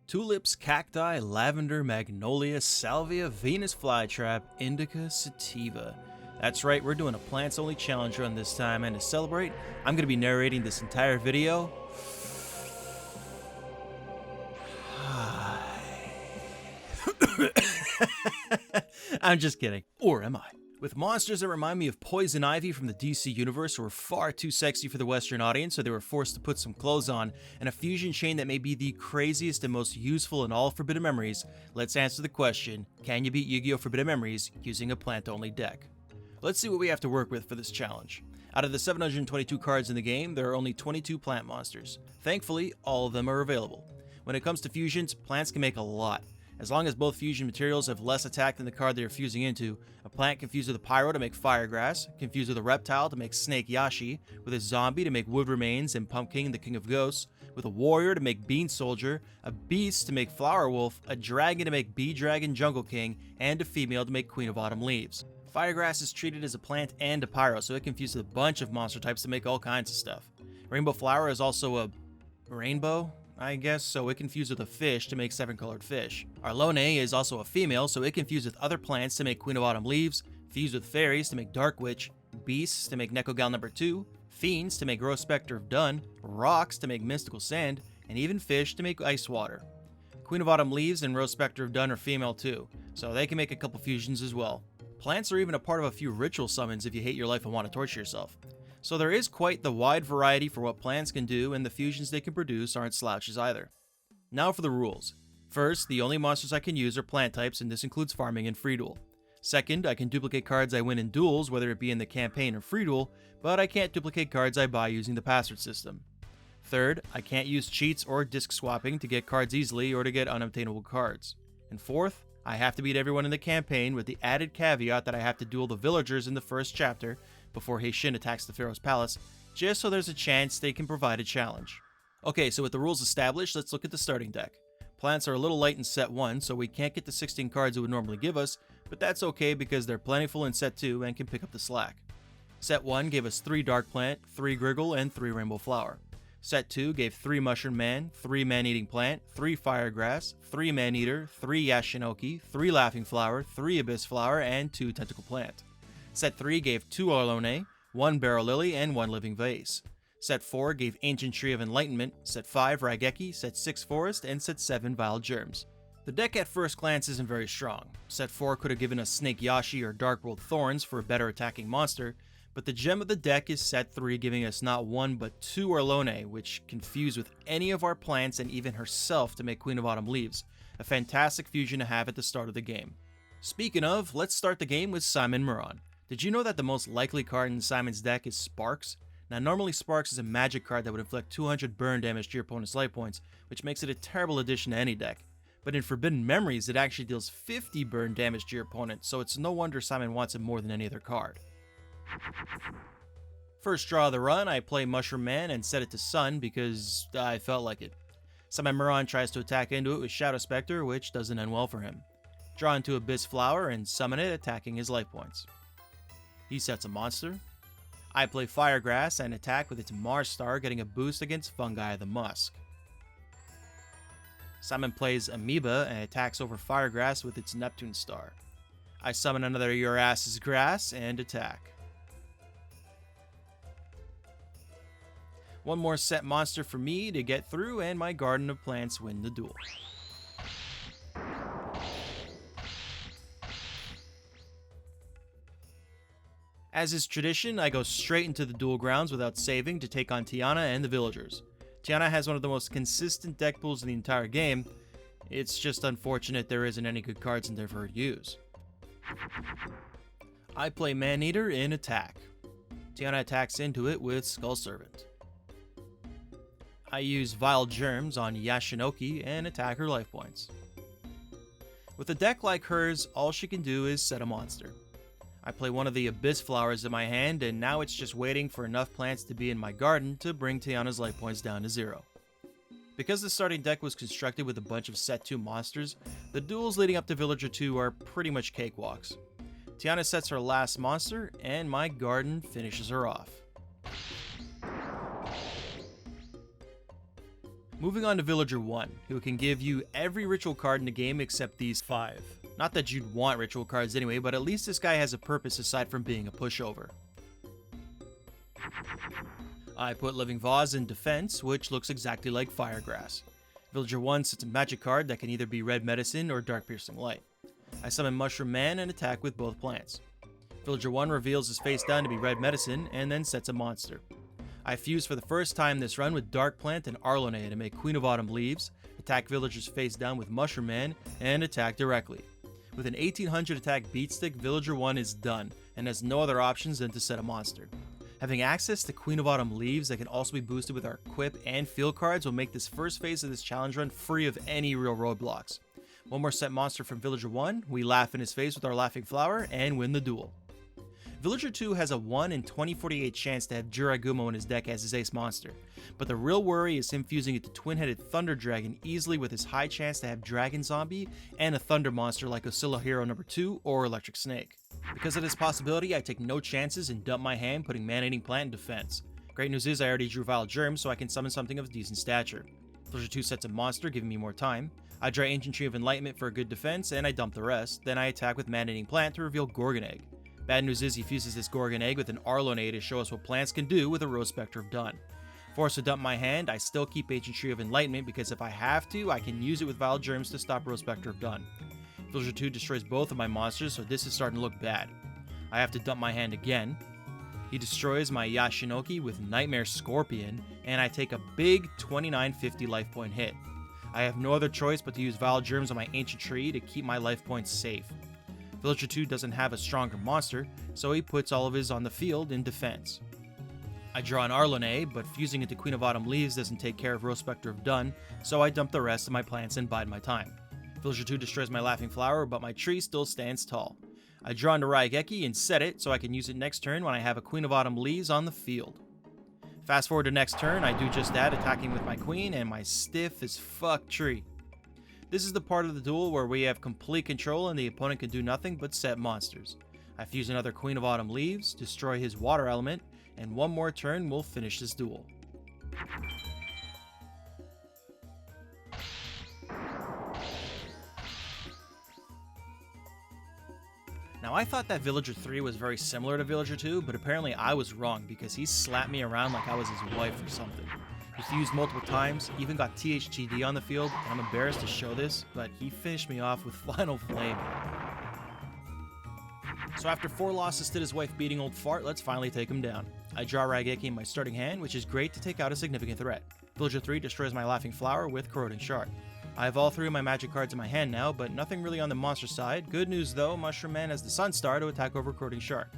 Tulips, cacti, lavender, magnolia, salvia, Venus flytrap, indica, sativa. That's right, we're doing a plants-only challenge run this time, and to celebrate, I'm going to be narrating this entire video. I'm just kidding. Or am I? With monsters that remind me of Poison Ivy from the DC universe who were far too sexy for the Western audience, so they were forced to put some clothes on, and a fusion chain that may be the craziest and most useful in all Forbidden Memories, let's answer the question, can you beat Yu-Gi-Oh! Forbidden Memories using a plant-only deck? Let's see what we have to work with for this challenge. Out of the 722 cards in the game, there are only 22 plant monsters. Thankfully, all of them are available. When it comes to fusions, plants can make a lot. As long as both fusion materials have less attack than the card they are fusing into, a plant can fuse with a Pyro to make Firegrass, can fuse with a Reptile to make Snake Yashi, with a Zombie to make Wood Remains and Pumpkin the King of Ghosts, with a Warrior to make Bean Soldier, a Beast to make Flower Wolf, a Dragon to make Bee Dragon Jungle King, and a Female to make Queen of Autumn Leaves. Firegrass is treated as a plant and a Pyro, so it can fuse with a bunch of monster types to make all kinds of stuff. Rainbow Flower is also a rainbow, I guess, so it can fuse with a fish to make 7-colored fish. Arlone is also a female, so it can fuse with other plants to make Queen of Autumn Leaves, fuse with fairies to make Dark Witch, beasts to make Neku Gal number 2, fiends to make Rose Spectre of Dun, rocks to make Mystical Sand, and even fish to make Ice Water. Queen of Autumn Leaves and Rose Spectre of Dun are female too, so they can make a couple fusions as well. Plants are even a part of a few ritual summons if you hate your life and want to torture yourself. So there is quite the wide variety for what plants can do, and the fusions they can produce aren't slouches either. Now for the rules. First, the only monsters I can use are plant types, and this includes farming and free duel. Second, I can duplicate cards I win in duels, whether it be in the campaign or free duel, but I can't duplicate cards I buy using the password system. Third, I can't use cheats or disc swapping to get cards easily or to get unobtainable cards. And fourth, I have to beat everyone in the campaign with the added caveat that I have to duel the villagers in the first chapter before Heishin attacks the Pharaoh's palace, just so there's a chance they can provide a challenge. Okay, so with the rules established, let's look at the starting deck. Plants are a little light in set 1, so we can't get the 16 cards it would normally give us, but that's okay because they're plentiful in set 2 and can pick up the slack. Set 1 gave us 3 Dark Plant, 3 Griggle, and 3 Rainbow Flower. Set 2 gave 3 Mushroom Man, 3 Man-Eating Plant, 3 Firegrass, 3 Man-Eater, 3 Yashinoki, 3 Laughing Flower, 3 Abyss Flower, and 2 Tentacle Plant. Set 3 gave 2 Arlone, 1 Barrel Lily, and 1 Living Vase. Set 4 gave Ancient Tree of Enlightenment, Set 5 Raigeki, Set 6 Forest, and Set 7 Vile Germs. The deck at first glance isn't very strong. Set 4 could have given us Snake Yashi or Dark World Thorns for a better attacking monster, but the gem of the deck is Set 3 giving us not 1 but 2 Arlone, which can fuse with any of our plants and even herself to make Queen of Autumn Leaves, a fantastic fusion to have at the start of the game. Speaking of, let's start the game with Simon Muran. Did you know that the most likely card in Simon's deck is Sparks? Now normally Sparks is a magic card that would inflict 200 burn damage to your opponent's life points, which makes it a terrible addition to any deck. But in Forbidden Memories, it actually deals 50 burn damage to your opponent, so it's no wonder Simon wants it more than any other card. First draw of the run, I play Mushroom Man and set it to Sun because I felt like it. Simon Muran tries to attack into it with Shadow Spectre, which doesn't end well for him. Draw into Abyss Flower and summon it, attacking his life points. He sets a monster. I play Firegrass and attack with its Mars Star, getting a boost against Fungi of the Musk. Simon plays Amoeba and attacks over Firegrass with its Neptune Star. I summon another Your Ass's Grass and attack. One more set monster for me to get through, and my Garden of Plants win the duel. As is tradition, I go straight into the duel grounds without saving to take on Teana and the villagers. Teana has one of the most consistent deck pools in the entire game. It's just unfortunate there isn't any good cards in there for her to use. I play Man-Eater in attack. Teana attacks into it with Skull Servant. I use Vile Germs on Yashinoki and attack her life points. With a deck like hers, all she can do is set a monster. I play one of the Abyss Flowers in my hand, and now it's just waiting for enough plants to be in my garden to bring Teana's life points down to 0. Because the starting deck was constructed with a bunch of set 2 monsters, the duels leading up to Villager 2 are pretty much cakewalks. Teana sets her last monster, and my garden finishes her off. Moving on to Villager 1, who can give you every ritual card in the game except these 5. Not that you'd want ritual cards anyway, but at least this guy has a purpose aside from being a pushover. I put Living Vase in defense, which looks exactly like Firegrass. Villager 1 sets a magic card that can either be Red Medicine or Dark Piercing Light. I summon Mushroom Man and attack with both plants. Villager 1 reveals his face down to be Red Medicine and then sets a monster. I fuse for the first time this run with Dark Plant and Arlone to make Queen of Autumn Leaves, attack Villager's face down with Mushroom Man, and attack directly. With an 1800 attack beatstick, Villager 1 is done, and has no other options than to set a monster. Having access to Queen of Autumn Leaves that can also be boosted with our equip and field cards will make this first phase of this challenge run free of any real roadblocks. One more set monster from Villager 1, we laugh in his face with our Laughing Flower, and win the duel. Villager 2 has a 1 in 2048 chance to have Jiragumo in his deck as his ace monster, but the real worry is him fusing it to Twin-Headed Thunder Dragon easily with his high chance to have Dragon Zombie and a Thunder monster like Oscilla Hero number 2 or Electric Snake. Because of this possibility, I take no chances and dump my hand, putting Man-Eating Plant in defense. Great news is I already drew Vile Germ, so I can summon something of decent stature. Villager 2 sets a monster, giving me more time. I draw Ancient Tree of Enlightenment for a good defense, and I dump the rest. Then I attack with Man-Eating Plant to reveal Gorgon Egg. Bad news is he fuses this Gorgon Egg with an Arlone to show us what plants can do with a Rose Spectre of Dawn. Forced to dump my hand, I still keep Ancient Tree of Enlightenment because if I have to, I can use it with Vile Germs to stop Rose Spectre of Dawn. Villager 2 destroys both of my monsters, so this is starting to look bad. I have to dump my hand again. He destroys my Yashinoki with Nightmare Scorpion, and I take a big 2950 life point hit. I have no other choice but to use Vile Germs on my Ancient Tree to keep my life points safe. Villager 2 doesn't have a stronger monster, so he puts all of his on the field in defense. I draw an Arlone, but fusing into Queen of Autumn Leaves doesn't take care of Rose Spectre of Dawn, so I dump the rest of my plants and bide my time. Villager 2 destroys my Laughing Flower, but my tree still stands tall. I draw into Raigeki and set it so I can use it next turn when I have a Queen of Autumn Leaves on the field. Fast forward to next turn, I do just that, attacking with my queen and my stiff as fuck tree. This is the part of the duel where we have complete control and the opponent can do nothing but set monsters. I fuse another Queen of Autumn Leaves, destroy his water element, and one more turn will finish this duel. Now I thought that Villager 3 was very similar to Villager 2, but apparently I was wrong because he slapped me around like I was his wife or something. He fused multiple times, even got THTD on the field, and I'm embarrassed to show this, but he finished me off with Final Flame. So after 4 losses to his wife beating old fart, let's finally take him down. I draw Raigeki in my starting hand, which is great to take out a significant threat. Villager 3 destroys my Laughing Flower with Corroding Shard. I have all 3 of my magic cards in my hand now, but nothing really on the monster side. Good news though, Mushroom Man has the Sun Star to attack over Corroding Shard.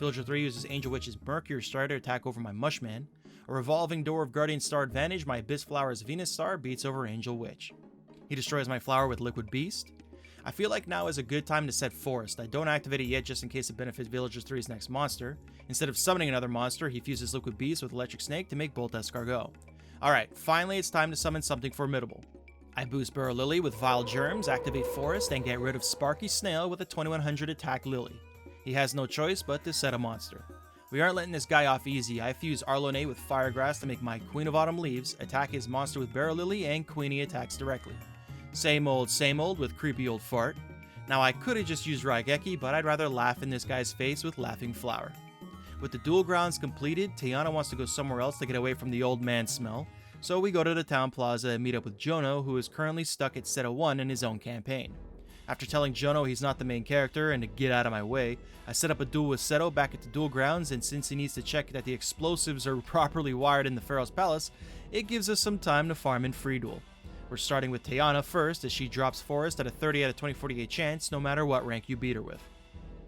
Villager 3 uses Angel Witch's Mercury Star to attack over my Mushman. A Revolving Door of Guardian Star advantage, my Abyss Flower's Venus Star beats over Angel Witch. He destroys my flower with Liquid Beast. I feel like now is a good time to set Forest. I don't activate it yet just in case it benefits Villager 3's next monster. Instead of summoning another monster, he fuses Liquid Beast with Electric Snake to make Bolt Escargot. Alright, finally it's time to summon something formidable. I boost Burrow Lily with Vile Germs, activate Forest, and get rid of Sparky Snail with a 2100 attack Lily. He has no choice but to set a monster. We aren't letting this guy off easy. I fuse Arlone with Firegrass to make my Queen of Autumn Leaves, attack his monster with Barrow Lily, and Queenie attacks directly. Same old with creepy old fart. Now I could've just used Raigeki, but I'd rather laugh in this guy's face with Laughing Flower. With the duel grounds completed, Teana wants to go somewhere else to get away from the old man smell, so we go to the town plaza and meet up with Jono, who is currently stuck at Seto 1 in his own campaign. After telling Jono he's not the main character and to get out of my way, I set up a duel with Seto back at the duel grounds, and since he needs to check that the explosives are properly wired in the Pharaoh's Palace, it gives us some time to farm in free duel. We're starting with Teana first, as she drops Forest at a 30 out of 2048 chance no matter what rank you beat her with.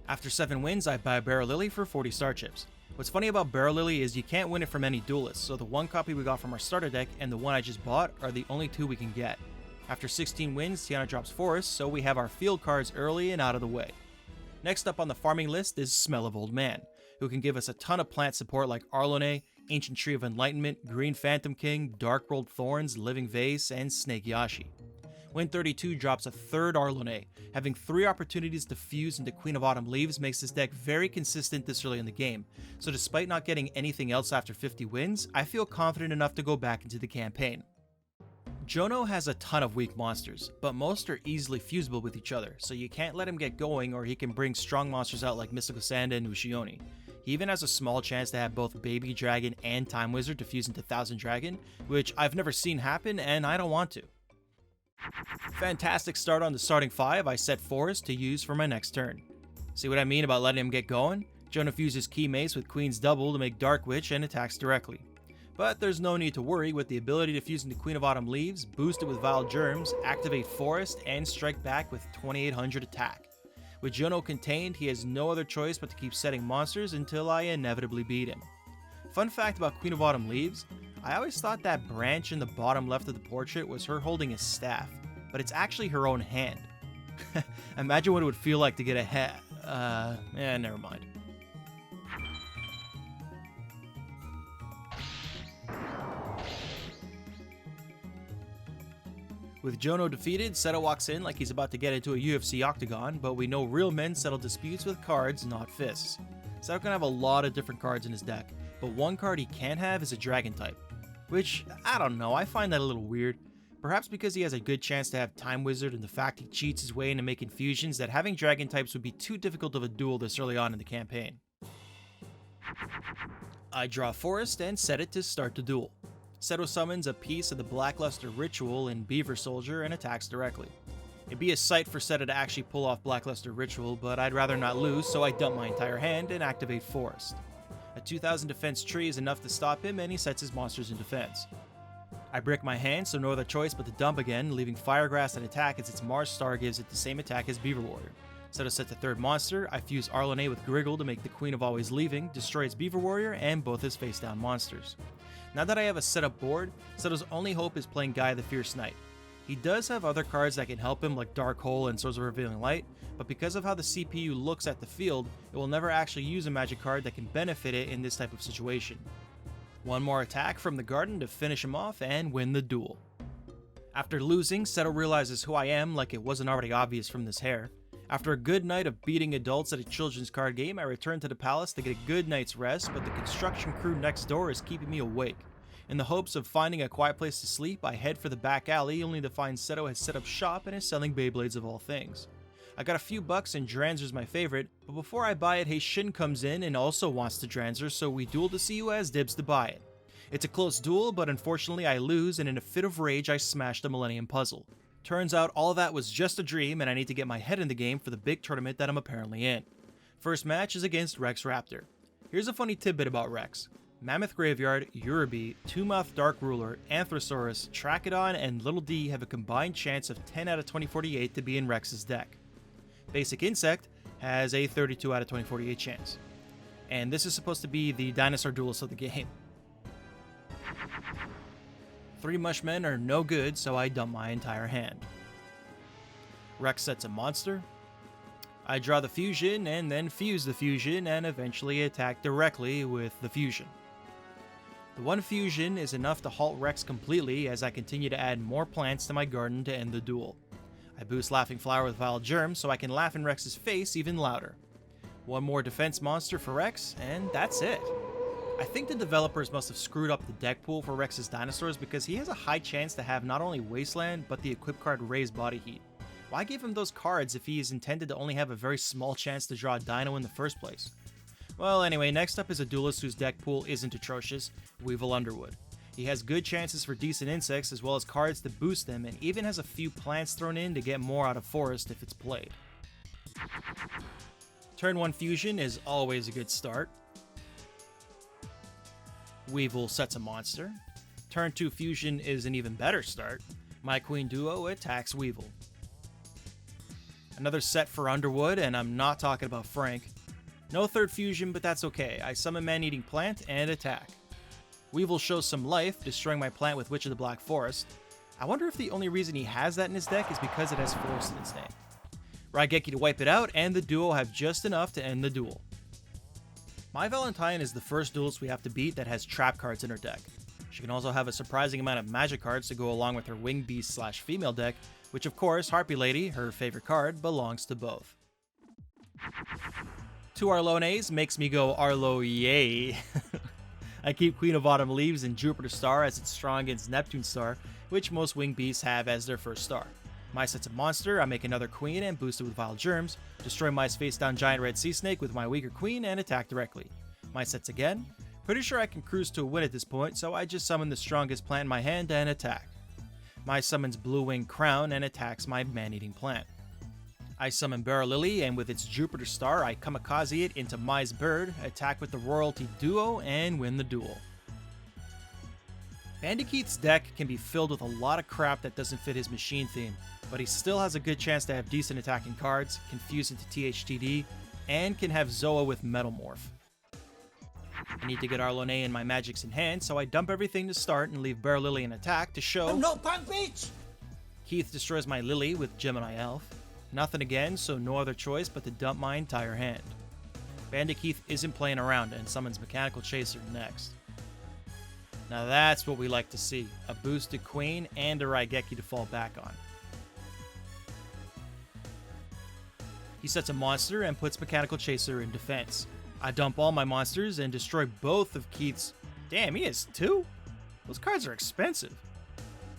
After 7 wins, I buy Barrow Lily for 40 star chips. What's funny about Barrow Lily is you can't win it from any duelist, so the 1 copy we got from our starter deck and the one I just bought are the only 2 we can get. After 16 wins, Teana drops Forest, so we have our field cards early and out of the way. Next up on the farming list is Smell of Old Man, who can give us a ton of plant support like Arlone, Ancient Tree of Enlightenment, Green Phantom King, Dark World Thorns, Living Vase, and Snake Yashi. Win 32 drops a 3rd Arlone. Having 3 opportunities to fuse into Queen of Autumn Leaves makes this deck very consistent this early in the game, so despite not getting anything else after 50 wins, I feel confident enough to go back into the campaign. Jono has a ton of weak monsters, but most are easily fusible with each other, so you can't let him get going or he can bring strong monsters out like Mystical Sanda and Ushioni. He even has a small chance to have both Baby Dragon and Time Wizard to fuse into Thousand Dragon, which I've never seen happen and I don't want to. Fantastic start on the starting 5, I set Forest to use for my next turn. See what I mean about letting him get going? Jono fuses Key Mace with Queen's Double to make Dark Witch and attacks directly. But there's no need to worry with the ability to fuse into Queen of Autumn Leaves, boost it with Vile Germs, activate Forest, and strike back with 2800 attack. With Jono contained, he has no other choice but to keep setting monsters until I inevitably beat him. Fun fact about Queen of Autumn Leaves, I always thought that branch in the bottom left of the portrait was her holding a staff, but it's actually her own hand. Imagine what it would feel like to get a never mind. With Jono defeated, Seto walks in like he's about to get into a UFC octagon, but we know real men settle disputes with cards, not fists. Seto can have a lot of different cards in his deck, but one card he can't have is a dragon type. Which, I don't know, I find that a little weird. Perhaps because he has a good chance to have Time Wizard and the fact he cheats his way into making fusions that having dragon types would be too difficult of a duel this early on in the campaign. I draw Forest and set it to start the duel. Seto summons a piece of the Blackluster Ritual in Beaver Soldier and attacks directly. It'd be a sight for Seto to actually pull off Blackluster Ritual, but I'd rather not lose, so I dump my entire hand and activate Forest. A 2000 defense tree is enough to stop him, and he sets his monsters in defense. I break my hand, so no other choice but to dump again, leaving Firegrass and attack as its Mars Star gives it the same attack as Beaver Warrior. Seto sets the third monster, I fuse Arlene with Griggle to make the Queen of Always Leaving, destroy his Beaver Warrior, and both his face-down monsters. Now that I have a setup board, Seto's only hope is playing Gaia the Fierce Knight. He does have other cards that can help him like Dark Hole and Swords of Revealing Light, but because of how the CPU looks at the field, it will never actually use a magic card that can benefit it in this type of situation. One more attack from the garden to finish him off and win the duel. After losing, Seto realizes who I am like it wasn't already obvious from this hair. After a good night of beating adults at a children's card game, I return to the palace to get a good night's rest, but the construction crew next door is keeping me awake. In the hopes of finding a quiet place to sleep, I head for the back alley, only to find Seto has set up shop and is selling Beyblades of all things. I got a few bucks and Dranzer's my favorite, but before I buy it, Heishin comes in and also wants to Dranzer, so we duel to see who has dibs to buy it. It's a close duel, but unfortunately I lose, and in a fit of rage I smash the Millennium Puzzle. Turns out all that was just a dream, and I need to get my head in the game for the big tournament that I'm apparently in. First match is against Rex Raptor. Here's a funny tidbit about Rex. Mammoth Graveyard, Uraby, Two-Mouth Dark Ruler, Anthrosaurus, Trachodon, and Little D have a combined chance of 10 out of 2048 to be in Rex's deck. Basic Insect has a 32 out of 2048 chance. And this is supposed to be the dinosaur duelist of the game. 3 Mushmen are no good, so I dump my entire hand. Rex sets a monster. I draw the fusion and then fuse the fusion and eventually attack directly with the fusion. The one fusion is enough to halt Rex completely as I continue to add more plants to my garden to end the duel. I boost Laughing Flower with Vile Germ so I can laugh in Rex's face even louder. One more defense monster for Rex, and that's it. I think the developers must have screwed up the deck pool for Rex's dinosaurs because he has a high chance to have not only Wasteland, but the equip card Raise Body Heat. Why give him those cards if he is intended to only have a very small chance to draw a dino in the first place? Well, anyway, next up is a duelist whose deck pool isn't atrocious, Weevil Underwood. He has good chances for decent insects as well as cards to boost them, and even has a few plants thrown in to get more out of Forest if it's played. Turn 1 fusion is always a good start. Weevil sets a monster. Turn 2 fusion is an even better start. My Queen Duo attacks Weevil. Another set for Underwood, and I'm not talking about Frank. No third fusion, but that's okay. I summon Man-Eating Plant and attack. Weevil shows some life, destroying my plant with Witch of the Black Forest. I wonder if the only reason he has that in his deck is because it has Forest in its name. Raigeki to wipe it out, and the duo have just enough to end the duel. Mai Valentine is the first duelist we have to beat that has trap cards in her deck. She can also have a surprising amount of magic cards to go along with her Wing Beast / female deck, which of course, Harpy Lady, her favorite card, belongs to both. 2 Arlones makes me go Arlo yay. I keep Queen of Autumn Leaves and Jupiter Star as it's strong against Neptune Star, which most winged beasts have as their first star. Mai sets a monster, I make another queen and boost it with Vile Germs, destroy Mai's face down giant red sea snake with my weaker queen and attack directly. Mai sets again. Pretty sure I can cruise to a win at this point, so I just summon the strongest plant in my hand and attack. Mai summons Blue Wing Crown and attacks my man-eating plant. I summon Barrel Lily, and with its Jupiter Star, I kamikaze it into Mai's bird, attack with the Royalty Duo, and win the duel. Bandit Keith's deck can be filled with a lot of crap that doesn't fit his machine theme, but he still has a good chance to have decent attacking cards, can fuse into THTD, and can have Zoa with Metal Morph. I need to get Arlone and my magics in hand, so I dump everything to start and leave Barrel Lily in attack to show I'm not punk bitch! Keith destroys my Lily with Gemini Elf. Nothing again, so no other choice but to dump my entire hand. Bandit Keith isn't playing around and summons Mechanical Chaser next. Now that's what we like to see, a boosted queen and a Raigeki to fall back on. He sets a monster and puts Mechanical Chaser in defense. I dump all my monsters and destroy both of Keith's... Damn, he has 2? Those cards are expensive.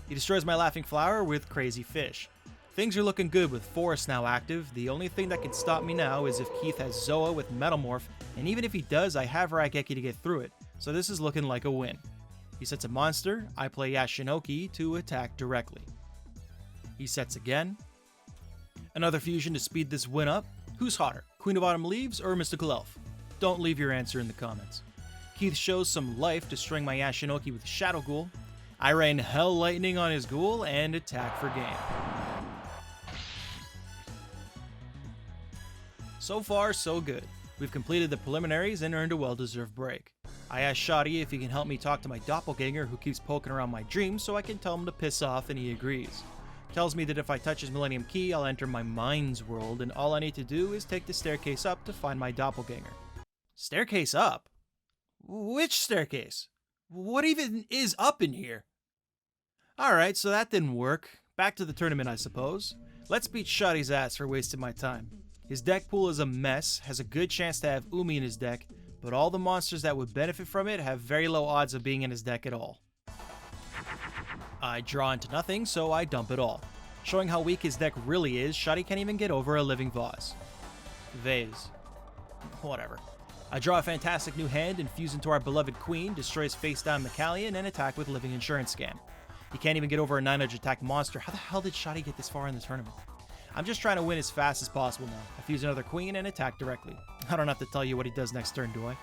He destroys my Laughing Flower with Crazy Fish. Things are looking good with Forest now active. The only thing that can stop me now is if Keith has Zoa with Metal Morph, and even if he does, I have Raigeki to get through it, so this is looking like a win. He sets a monster, I play Yashinoki to attack directly. He sets again. Another fusion to speed this win up. Who's hotter, Queen of Autumn Leaves or Mystical Elf? Don't leave your answer in the comments. Keith shows some life, destroying my Yashinoki with Shadow Ghoul. I rain Hell Lightning on his Ghoul and attack for game. So far, so good. We've completed the preliminaries and earned a well-deserved break. I asked Shadi if he can help me talk to my doppelganger who keeps poking around my dreams so I can tell him to piss off, and he agrees. Tells me that if I touch his Millennium Key, I'll enter my mind's world, and all I need to do is take the staircase up to find my doppelganger. Staircase up? Which staircase? What even is up in here? Alright, so that didn't work. Back to the tournament, I suppose. Let's beat Shadi's ass for wasting my time. His deck pool is a mess, has a good chance to have Umi in his deck, but all the monsters that would benefit from it have very low odds of being in his deck at all. I draw into nothing, so I dump it all. Showing how weak his deck really is, Shadi can't even get over a Living Vase. Whatever. I draw a fantastic new hand and fuse into our beloved queen, destroys face down Mechallion, and attack with Living Insurance Scam. He can't even get over a 900 attack monster. How the hell did Shadi get this far in the tournament? I'm just trying to win as fast as possible now. I fuse another queen and attack directly. I don't have to tell you what he does next turn, do I?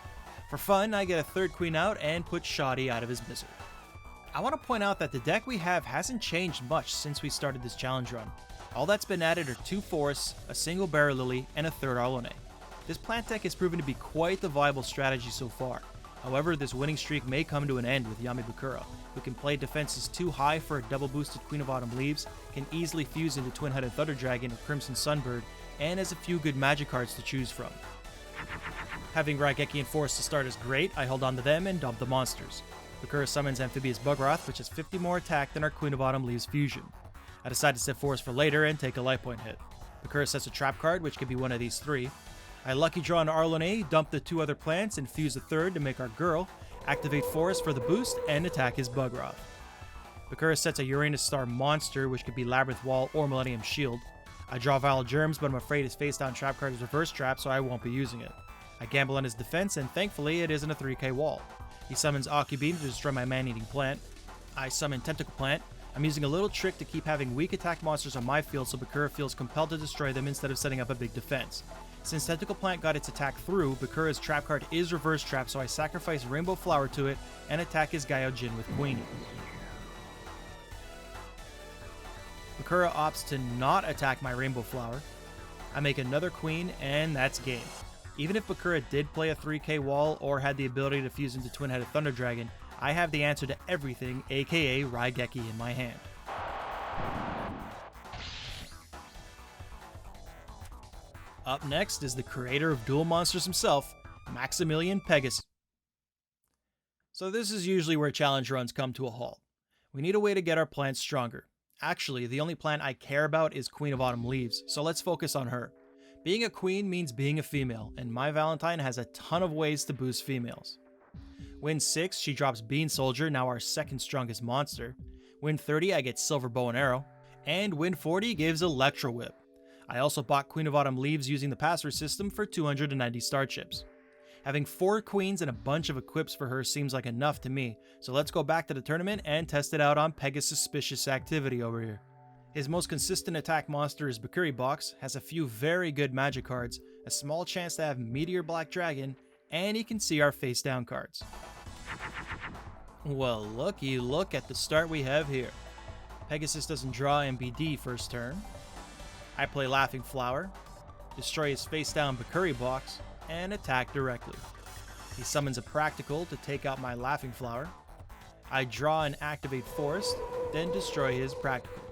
For fun, I get a third queen out and put Shadi out of his misery. I want to point out that the deck we have hasn't changed much since we started this challenge run. All that's been added are 2 forests, a single Barrel Lily, and a third Arlone. This plant deck has proven to be quite the viable strategy so far. However, this winning streak may come to an end with Yami Bakura, who can play defenses too high for a double boosted Queen of Autumn Leaves, can easily fuse into Twin-Headed Thunder Dragon or Crimson Sunbird, and has a few good magic cards to choose from. Having Raigeki and Forest to start is great. I held on to them and dumped the monsters. Bakura summons Amphibious Bugroth, which has 50 more attack than our Queen of Autumn Leaves fusion. I decide to set Forest for later and take a life point hit. Bakura sets a trap card, which could be one of these 3. I lucky draw an Arlone, dump the 2 other plants, and fuse a third to make our girl, activate Forest for the boost, and attack his Bugroth. Bakura sets a Uranus Star monster, which could be Labyrinth Wall or Millennium Shield. I draw Vile Germs, but I'm afraid his face down trap card is reverse trap, so I won't be using it. I gamble on his defense, and thankfully it isn't a 3k wall. He summons Occupine to destroy my man-eating plant. I summon Tentacle Plant. I'm using a little trick to keep having weak attack monsters on my field so Bakura feels compelled to destroy them instead of setting up a big defense. Since Tentacle Plant got its attack through, Bakura's trap card is reverse trap, so I sacrifice Rainbow Flower to it and attack his Gyojin with Queenie. Bakura opts to not attack my Rainbow Flower. I make another queen, and that's game. Even if Bakura did play a 3k wall or had the ability to fuse into Twin-Headed Thunder Dragon, I have the answer to everything, aka Raigeki, in my hand. Up next is the creator of duel monsters himself, Maximillion Pegasus. So this is usually where challenge runs come to a halt. We need a way to get our plants stronger. Actually, the only plant I care about is Queen of Autumn Leaves, so let's focus on her. Being a queen means being a female, and Mai Valentine has a ton of ways to boost females. Win 6, she drops Bean Soldier, now our second strongest monster. Win 30, I get Silver Bow and Arrow, and win 40 gives Electro Whip. I also bought Queen of Autumn Leaves using the pass-through system for 290 star chips. Having 4 queens and a bunch of equips for her seems like enough to me, so let's go back to the tournament and test it out on Pegasus' suspicious activity over here. His most consistent attack monster is Bakura Box, has a few very good magic cards, a small chance to have Meteor Black Dragon, and he can see our face down cards. Well, looky look at the start we have here. Pegasus doesn't draw MBD first turn. I play Laughing Flower, destroy his face down Bakura Box, and attack directly. He summons a Practical to take out my Laughing Flower. I draw and activate Forest, then destroy his Practical.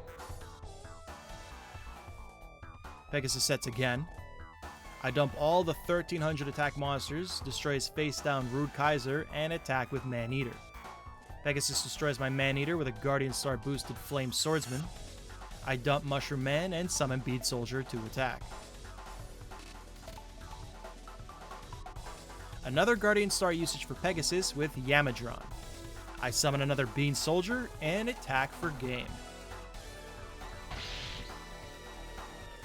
Pegasus sets again. I dump all the 1300 attack monsters, destroy his face down Rude Kaiser, and attack with Man-Eater. Pegasus destroys my Man-Eater with a Guardian Star boosted Flame Swordsman. I dump Mushroom Man and summon Bead Soldier to attack. Another Guardian Star usage for Pegasus with Yamadron. I summon another Bean Soldier and attack for game.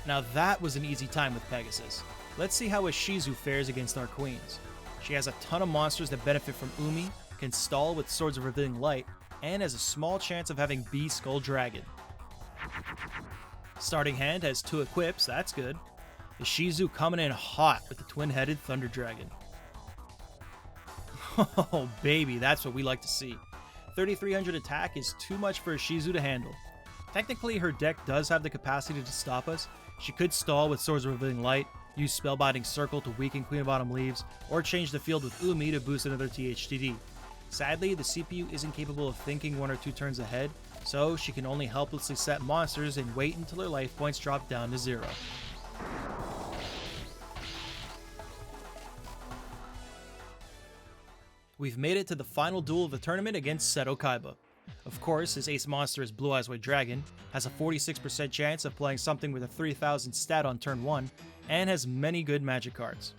Now that was an easy time with Pegasus. Let's see how Ishizu fares against our queens. She has a ton of monsters that benefit from Umi, can stall with Swords of Revealing Light, and has a small chance of having B Skull Dragon. Starting hand has 2 equips, that's good. Ishizu coming in hot with the twin-headed Thunder Dragon. Oh baby, that's what we like to see. 3300 attack is too much for Ishizu to handle. Technically her deck does have the capacity to stop us. She could stall with Swords of Revealing Light, use Spellbinding Circle to weaken Queen of Autumn Leaves, or change the field with Umi to boost another THTD. Sadly, the CPU isn't capable of thinking 1 or 2 turns ahead, so she can only helplessly set monsters and wait until her life points drop down to 0. We've made it to the final duel of the tournament against Seto Kaiba. Of course, his ace monster is Blue Eyes White Dragon, has a 46% chance of playing something with a 3000 stat on turn 1, and has many good magic cards.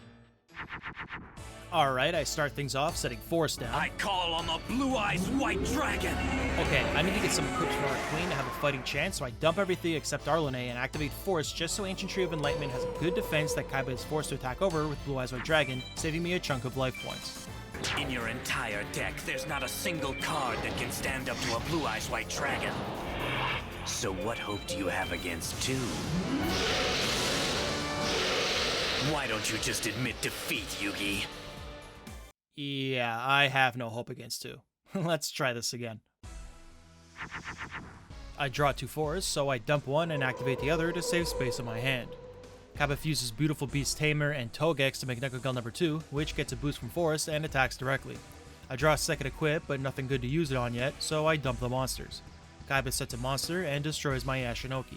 Alright, I start things off setting Force down. I call on the Blue Eyes White Dragon! Okay, I need to get some equips for our queen to have a fighting chance, so I dump everything except Arlene and activate Force just so Ancient Tree of Enlightenment has a good defense that Kaiba is forced to attack over with Blue Eyes White Dragon, saving me a chunk of life points. In your entire deck, there's not a single card that can stand up to a Blue Eyes White Dragon. So what hope do you have against 2? Why don't you just admit defeat, Yugi? Yeah, I have no hope against 2. Let's try this again. I draw 2 forests, so I dump 1 and activate the other to save space in my hand. Kaiba fuses Beautiful Beast Tamer and Togex to make Neku Gun number 2, which gets a boost from Forest and attacks directly. I draw a second equip, but nothing good to use it on yet, so I dump the monsters. Kaiba sets a monster and destroys my Yashinoki.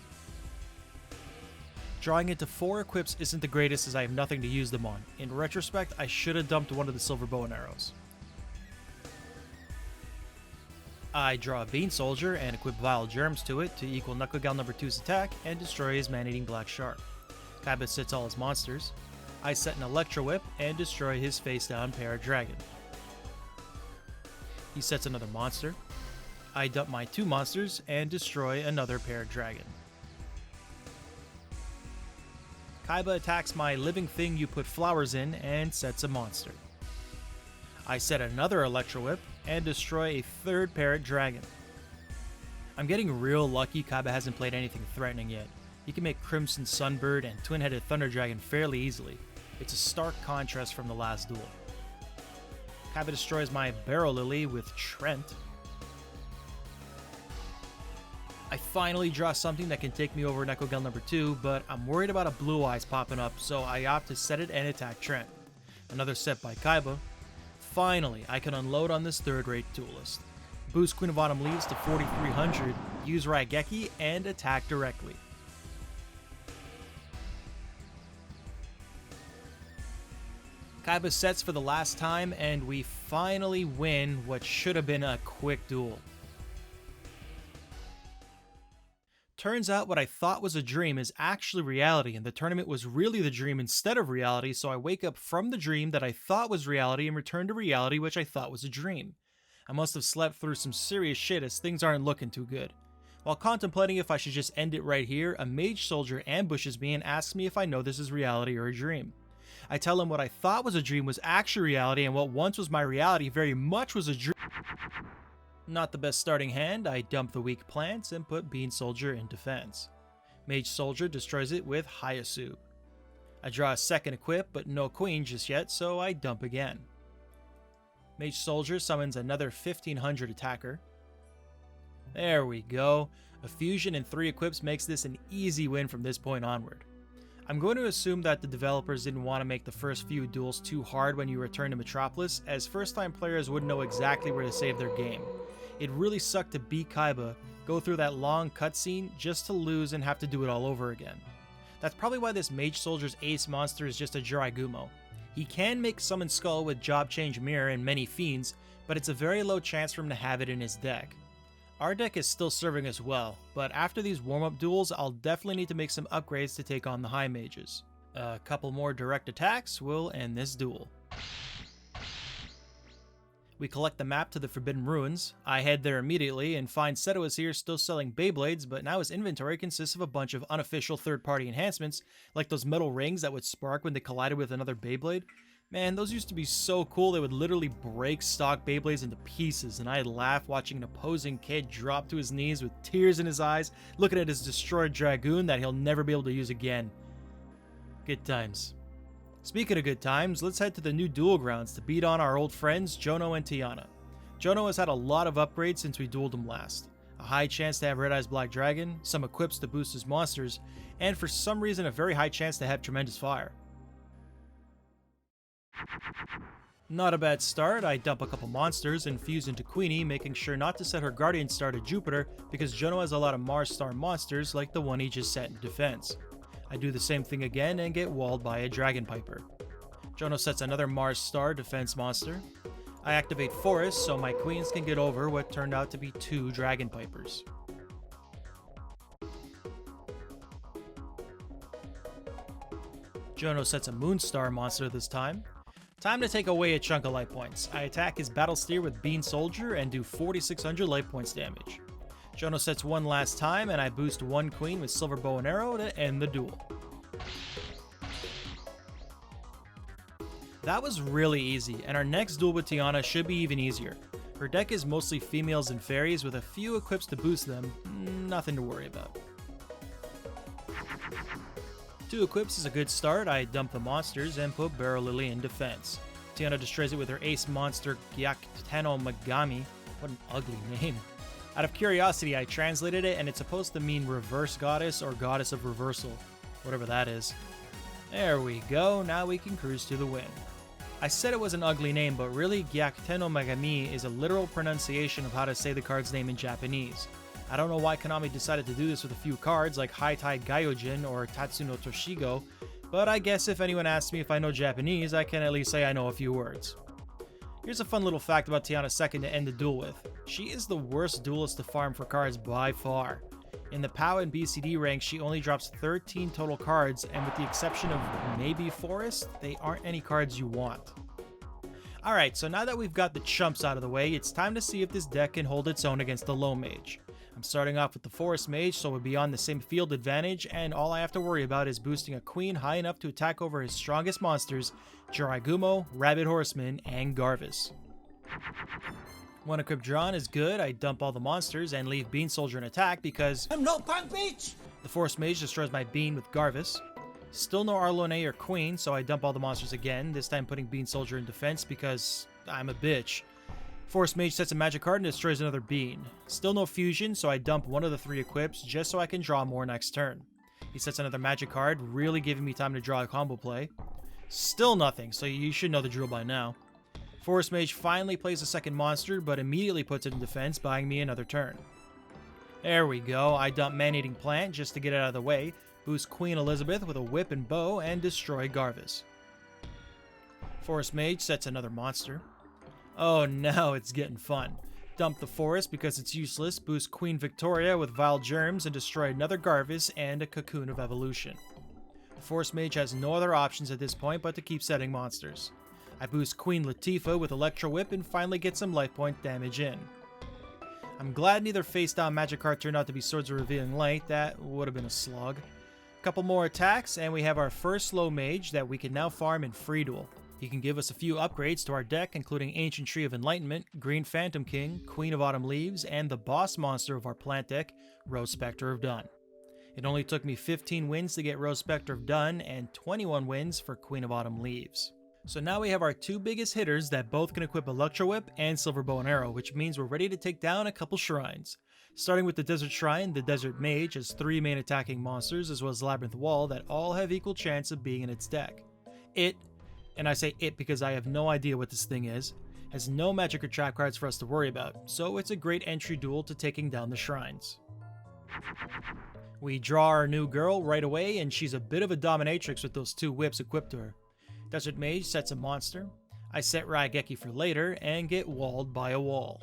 Drawing into 4 equips isn't the greatest as I have nothing to use them on. In retrospect, I should have dumped one of the Silver Bow and Arrows. I draw a Bean Soldier and equip Vile Germs to it to equal Neku Gun number 2's attack and destroy his Man-Eating Black Shark. Kaiba sets all his monsters. I set an Electro Whip and destroy his face-down Parrot Dragon. He sets another monster. I dump my 2 monsters and destroy another Parrot Dragon. Kaiba attacks my Living Thing you put flowers in and sets a monster. I set another Electro Whip and destroy a 3rd Parrot Dragon. I'm getting real lucky Kaiba hasn't played anything threatening yet. He can make Crimson Sunbird and Twin-Headed Thunder Dragon fairly easily. It's a stark contrast from the last duel. Kaiba destroys my Barrow Lily with Trent. I finally draw something that can take me over Neku Gun number 2, but I'm worried about a Blue Eyes popping up, so I opt to set it and attack Trent. Another set by Kaiba. Finally, I can unload on this 3rd-rate duelist. Boost Queen of Autumn Leaves to 4300, use Raigeki, and attack directly. Kaiba sets for the last time, and we finally win what should have been a quick duel. Turns out what I thought was a dream is actually reality, and the tournament was really the dream instead of reality, so I wake up from the dream that I thought was reality and return to reality which I thought was a dream. I must have slept through some serious shit as things aren't looking too good. While contemplating if I should just end it right here, a Mage Soldier ambushes me and asks me if I know this is reality or a dream. I tell him what I thought was a dream was actually reality, and what once was my reality very much was a dream. Not the best starting hand, I dump the weak plants and put Bean Soldier in defense. Mage Soldier destroys it with Hyasu. I draw a second equip, but no queen just yet, so I dump again. Mage Soldier summons another 1500 attacker. There we go. A fusion and 3 equips makes this an easy win from this point onward. I'm going to assume that the developers didn't want to make the first few duels too hard when you return to Metropolis, as first-time players wouldn't know exactly where to save their game. It really sucked to beat Kaiba, go through that long cutscene, just to lose and have to do it all over again. That's probably why this Mage Soldier's ace monster is just a YuGiOh. He can make Summon Skull with Job Change Mirror and many Fiends, but it's a very low chance for him to have it in his deck. Our deck is still serving us well, but after these warm-up duels, I'll definitely need to make some upgrades to take on the high mages. A couple more direct attacks will end this duel. We collect the map to the Forbidden Ruins. I head there immediately and find Seto is here still selling Beyblades, but now his inventory consists of a bunch of unofficial third-party enhancements, like those metal rings that would spark when they collided with another Beyblade. Man, those used to be so cool, they would literally break stock Beyblades into pieces, and I'd laugh watching an opposing kid drop to his knees with tears in his eyes, looking at his destroyed Dragoon that he'll never be able to use again. Good times. Speaking of good times, let's head to the new duel grounds to beat on our old friends Jono and Teana. Jono has had a lot of upgrades since we dueled him last. A high chance to have Red Eyes Black Dragon, some equips to boost his monsters, and for some reason a very high chance to have Tremendous Fire. Not a bad start. I dump a couple monsters and fuse into Queenie, making sure not to set her Guardian Star to Jupiter because Jono has a lot of Mars Star monsters like the one he just set in defense. I do the same thing again and get walled by a Dragon Piper. Jono sets another Mars Star defense monster. I activate Forest so my queens can get over what turned out to be 2 Dragon Pipers. Jono sets a Moonstar monster this time. Time to take away a chunk of life points. I attack his Battle Steer with Bean Soldier and do 4600 life points damage. Jono sets one last time and I boost 1 queen with Silver Bow and Arrow to end the duel. That was really easy, and our next duel with Teana should be even easier. Her deck is mostly females and fairies with a few equips to boost them, nothing to worry about. 2 equips is a good start. I dump the monsters and put Barrel Lily in defense. Teana destroys it with her ace monster Gyakteno Megami. What an ugly name. Out of curiosity, I translated it and it's supposed to mean Reverse Goddess or Goddess of Reversal, whatever that is. There we go, now we can cruise to the win. I said it was an ugly name, but really Gyakteno Megami is a literal pronunciation of how to say the card's name in Japanese. I don't know why Konami decided to do this with a few cards like Haitai Gyojin or Tatsuno Toshigo, but I guess if anyone asks me if I know Japanese, I can at least say I know a few words. Here's a fun little fact about Teana's second to end the duel with. She is the worst duelist to farm for cards by far. In the POW and BCD ranks, she only drops 13 total cards, and with the exception of maybe Forest, they aren't any cards you want. Alright, so now that we've got the chumps out of the way, it's time to see if this deck can hold its own against the low mage. I'm starting off with the Forest Mage, so we'll be on the same field advantage, and all I have to worry about is boosting a queen high enough to attack over his strongest monsters, Jiraiya, Rabbit Horseman, and Garvis. 1 equip drawn is good. I dump all the monsters and leave Bean Soldier in attack because I'm no punk bitch! The Forest Mage destroys my Bean with Garvis. Still no Arlone or Queen, so I dump all the monsters again, this time putting Bean Soldier in defense because I'm a bitch. Forest Mage sets a magic card and destroys another Bean. Still no fusion, so I dump one of the 3 equips just so I can draw more next turn. He sets another magic card, really giving me time to draw a combo play. Still nothing, so you should know the drill by now. Forest Mage finally plays a second monster, but immediately puts it in defense, buying me another turn. There we go, I dump Man-Eating Plant just to get it out of the way, boost Queen Elizabeth with a whip and bow, and destroy Garvis. Forest Mage sets another monster. Oh no, it's getting fun. Dump the Forest because it's useless, boost Queen Victoria with Vile Germs, and destroy another Garvis and a Cocoon of Evolution. The Forest Mage has no other options at this point but to keep setting monsters. I boost Queen Latifah with Electro Whip and finally get some life point damage in. I'm glad neither face down magic card turned out to be Swords of Revealing Light, that would have been a slog. Couple more attacks and we have our first slow mage that we can now farm in free duel. He can give us a few upgrades to our deck, including Ancient Tree of Enlightenment, Green Phantom King, Queen of Autumn Leaves, and the boss monster of our plant deck, Rose Spectre of Dun. It only took me 15 wins to get Rose Spectre of Dun and 21 wins for Queen of Autumn Leaves. So now we have our two biggest hitters that both can equip Electro Whip and Silver Bow and Arrow, which means we're ready to take down a couple shrines. Starting with the Desert Shrine, the Desert Mage has 3 main attacking monsters as well as Labyrinth Wall that all have equal chance of being in its deck. It, and I say it because I have no idea what this thing is, has no magic or trap cards for us to worry about, so it's a great entry duel to taking down the shrines. We draw our new girl right away and she's a bit of a dominatrix with those 2 whips equipped to her. Desert Mage sets a monster, I set Raigeki for later and get walled by a wall.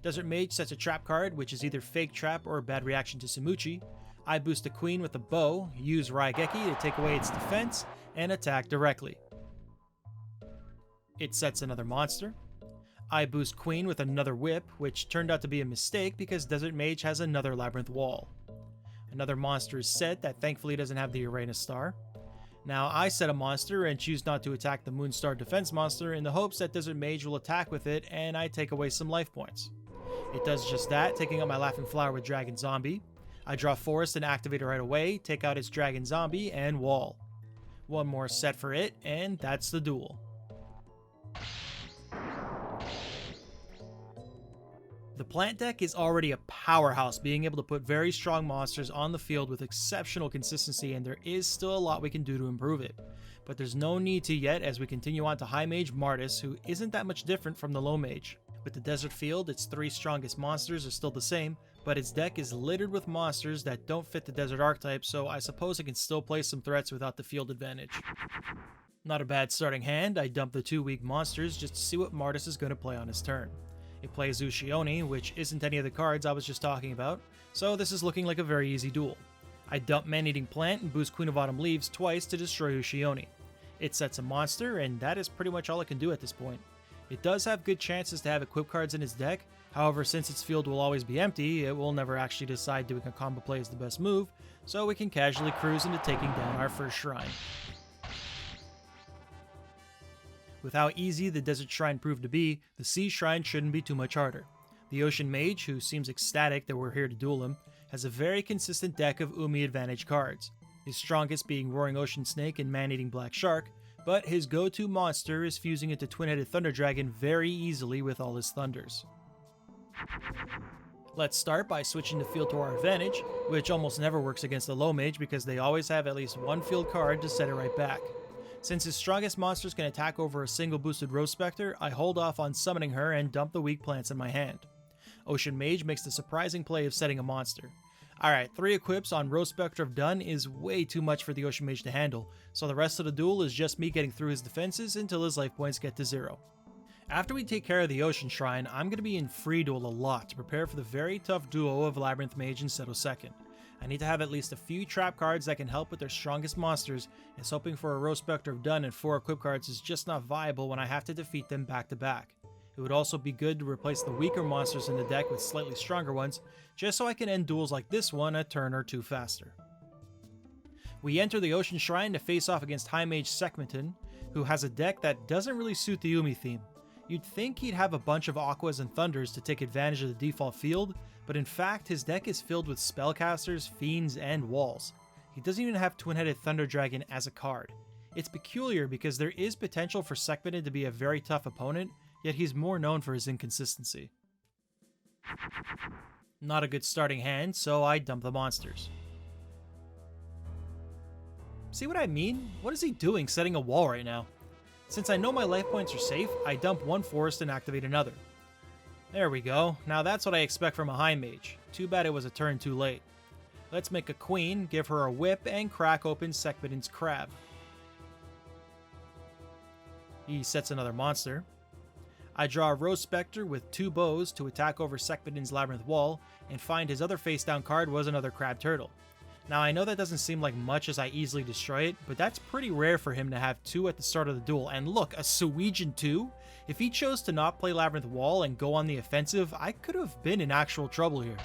Desert Mage sets a trap card, which is either Fake Trap or a bad reaction to Samuchi. I boost the Queen with a bow, use Raigeki to take away its defense, and attack directly. It sets another monster. I boost Queen with another whip, which turned out to be a mistake because Desert Mage has another Labyrinth Wall. Another monster is set that thankfully doesn't have the Uranus Star. Now I set a monster and choose not to attack the Moonstar defense monster in the hopes that Desert Mage will attack with it and I take away some life points. It does just that, taking out my Laughing Flower with Dragon Zombie. I draw Forest and activate it right away, take out its Dragon Zombie, and wall. One more set for it, and that's the duel. The plant deck is already a powerhouse, being able to put very strong monsters on the field with exceptional consistency, and there is still a lot we can do to improve it. But there's no need to yet as we continue on to High Mage Martis, who isn't that much different from the Low Mage. With the Desert Field, its 3 strongest monsters are still the same, but its deck is littered with monsters that don't fit the Desert archetype, so I suppose it can still play some threats without the field advantage. Not a bad starting hand. I dump the 2 weak monsters just to see what Martis is going to play on his turn. It plays Ushioni, which isn't any of the cards I was just talking about, so this is looking like a very easy duel. I dump Man-Eating Plant and boost Queen of Autumn Leaves twice to destroy Ushioni. It sets a monster, and that is pretty much all it can do at this point. It does have good chances to have equip cards in its deck, however since its field will always be empty, it will never actually decide doing a combo play is the best move, so we can casually cruise into taking down our first shrine. With how easy the Desert Shrine proved to be, the Sea Shrine shouldn't be too much harder. The Ocean Mage, who seems ecstatic that we're here to duel him, has a very consistent deck of Umi advantage cards, his strongest being Roaring Ocean Snake and Man-Eating Black Shark, but his go-to monster is fusing into Twin-Headed Thunder Dragon very easily with all his thunders. Let's start by switching the field to our advantage, which almost never works against the Low Mage because they always have at least one field card to set it right back. Since his strongest monsters can attack over a single boosted Rose Spectre, I hold off on summoning her and dump the weak plants in my hand. Ocean Mage makes the surprising play of setting a monster. Alright, 3 equips on Rose Spectre of Dun is way too much for the Ocean Mage to handle, so the rest of the duel is just me getting through his defenses until his life points get to 0. After we take care of the Ocean Shrine, I'm going to be in free duel a lot to prepare for the very tough duo of Labyrinth Mage and Seto second. I need to have at least a few trap cards that can help with their strongest monsters, as hoping for a Rose Spectre of Dun and 4 equip cards is just not viable when I have to defeat them back to back. It would also be good to replace the weaker monsters in the deck with slightly stronger ones, just so I can end duels like this one a turn or 2 faster. We enter the Ocean Shrine to face off against High Mage Secmeton, who has a deck that doesn't really suit the Umi theme. You'd think he'd have a bunch of Aquas and Thunders to take advantage of the default field, but in fact his deck is filled with Spellcasters, Fiends, and Walls. He doesn't even have Twin-Headed Thunder Dragon as a card. It's peculiar because there is potential for Secmeton to be a very tough opponent, yet he's more known for his inconsistency. Not a good starting hand, so I dump the monsters. See what I mean? What is he doing setting a wall right now? Since I know my life points are safe, I dump one forest and activate another. There we go. Now that's what I expect from a High Mage. Too bad it was a turn too late. Let's make a queen, give her a whip, and crack open Secmeton's crab. He sets another monster. I draw a Rose Spectre with 2 bows to attack over Secmeton's Labyrinth Wall, and find his other face down card was another Crab Turtle. Now I know that doesn't seem like much as I easily destroy it, but that's pretty rare for him to have 2 at the start of the duel. And look, a Suijin 2? If he chose to not play Labyrinth Wall and go on the offensive, I could have been in actual trouble here.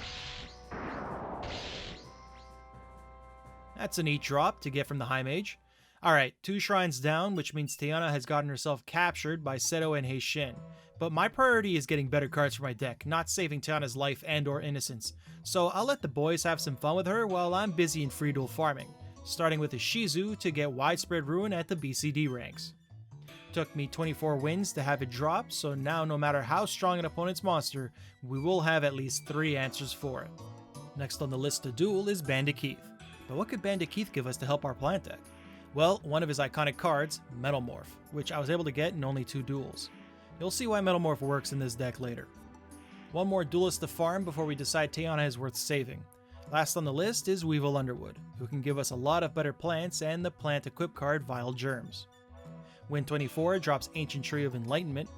That's a neat drop to get from the High Mage. Alright, 2 shrines down, which means Teana has gotten herself captured by Seto and Heishin. But my priority is getting better cards for my deck, not saving Teana's life and or innocence. So I'll let the boys have some fun with her while I'm busy in free duel farming, starting with Ishizu to get widespread ruin at the BCD ranks. Took me 24 wins to have it drop, so now no matter how strong an opponent's monster, we will have at least 3 answers for it. Next on the list to duel is Bandit Keith. But what could Bandit Keith give us to help our plant deck? Well, one of his iconic cards, Metal Morph, which I was able to get in only 2 duels. You'll see why Metal Morph works in this deck later. One more duelist to farm before we decide Teana is worth saving. Last on the list is Weevil Underwood, who can give us a lot of better plants and the plant equip card Vile Germs. Win 24 drops Ancient Tree of Enlightenment.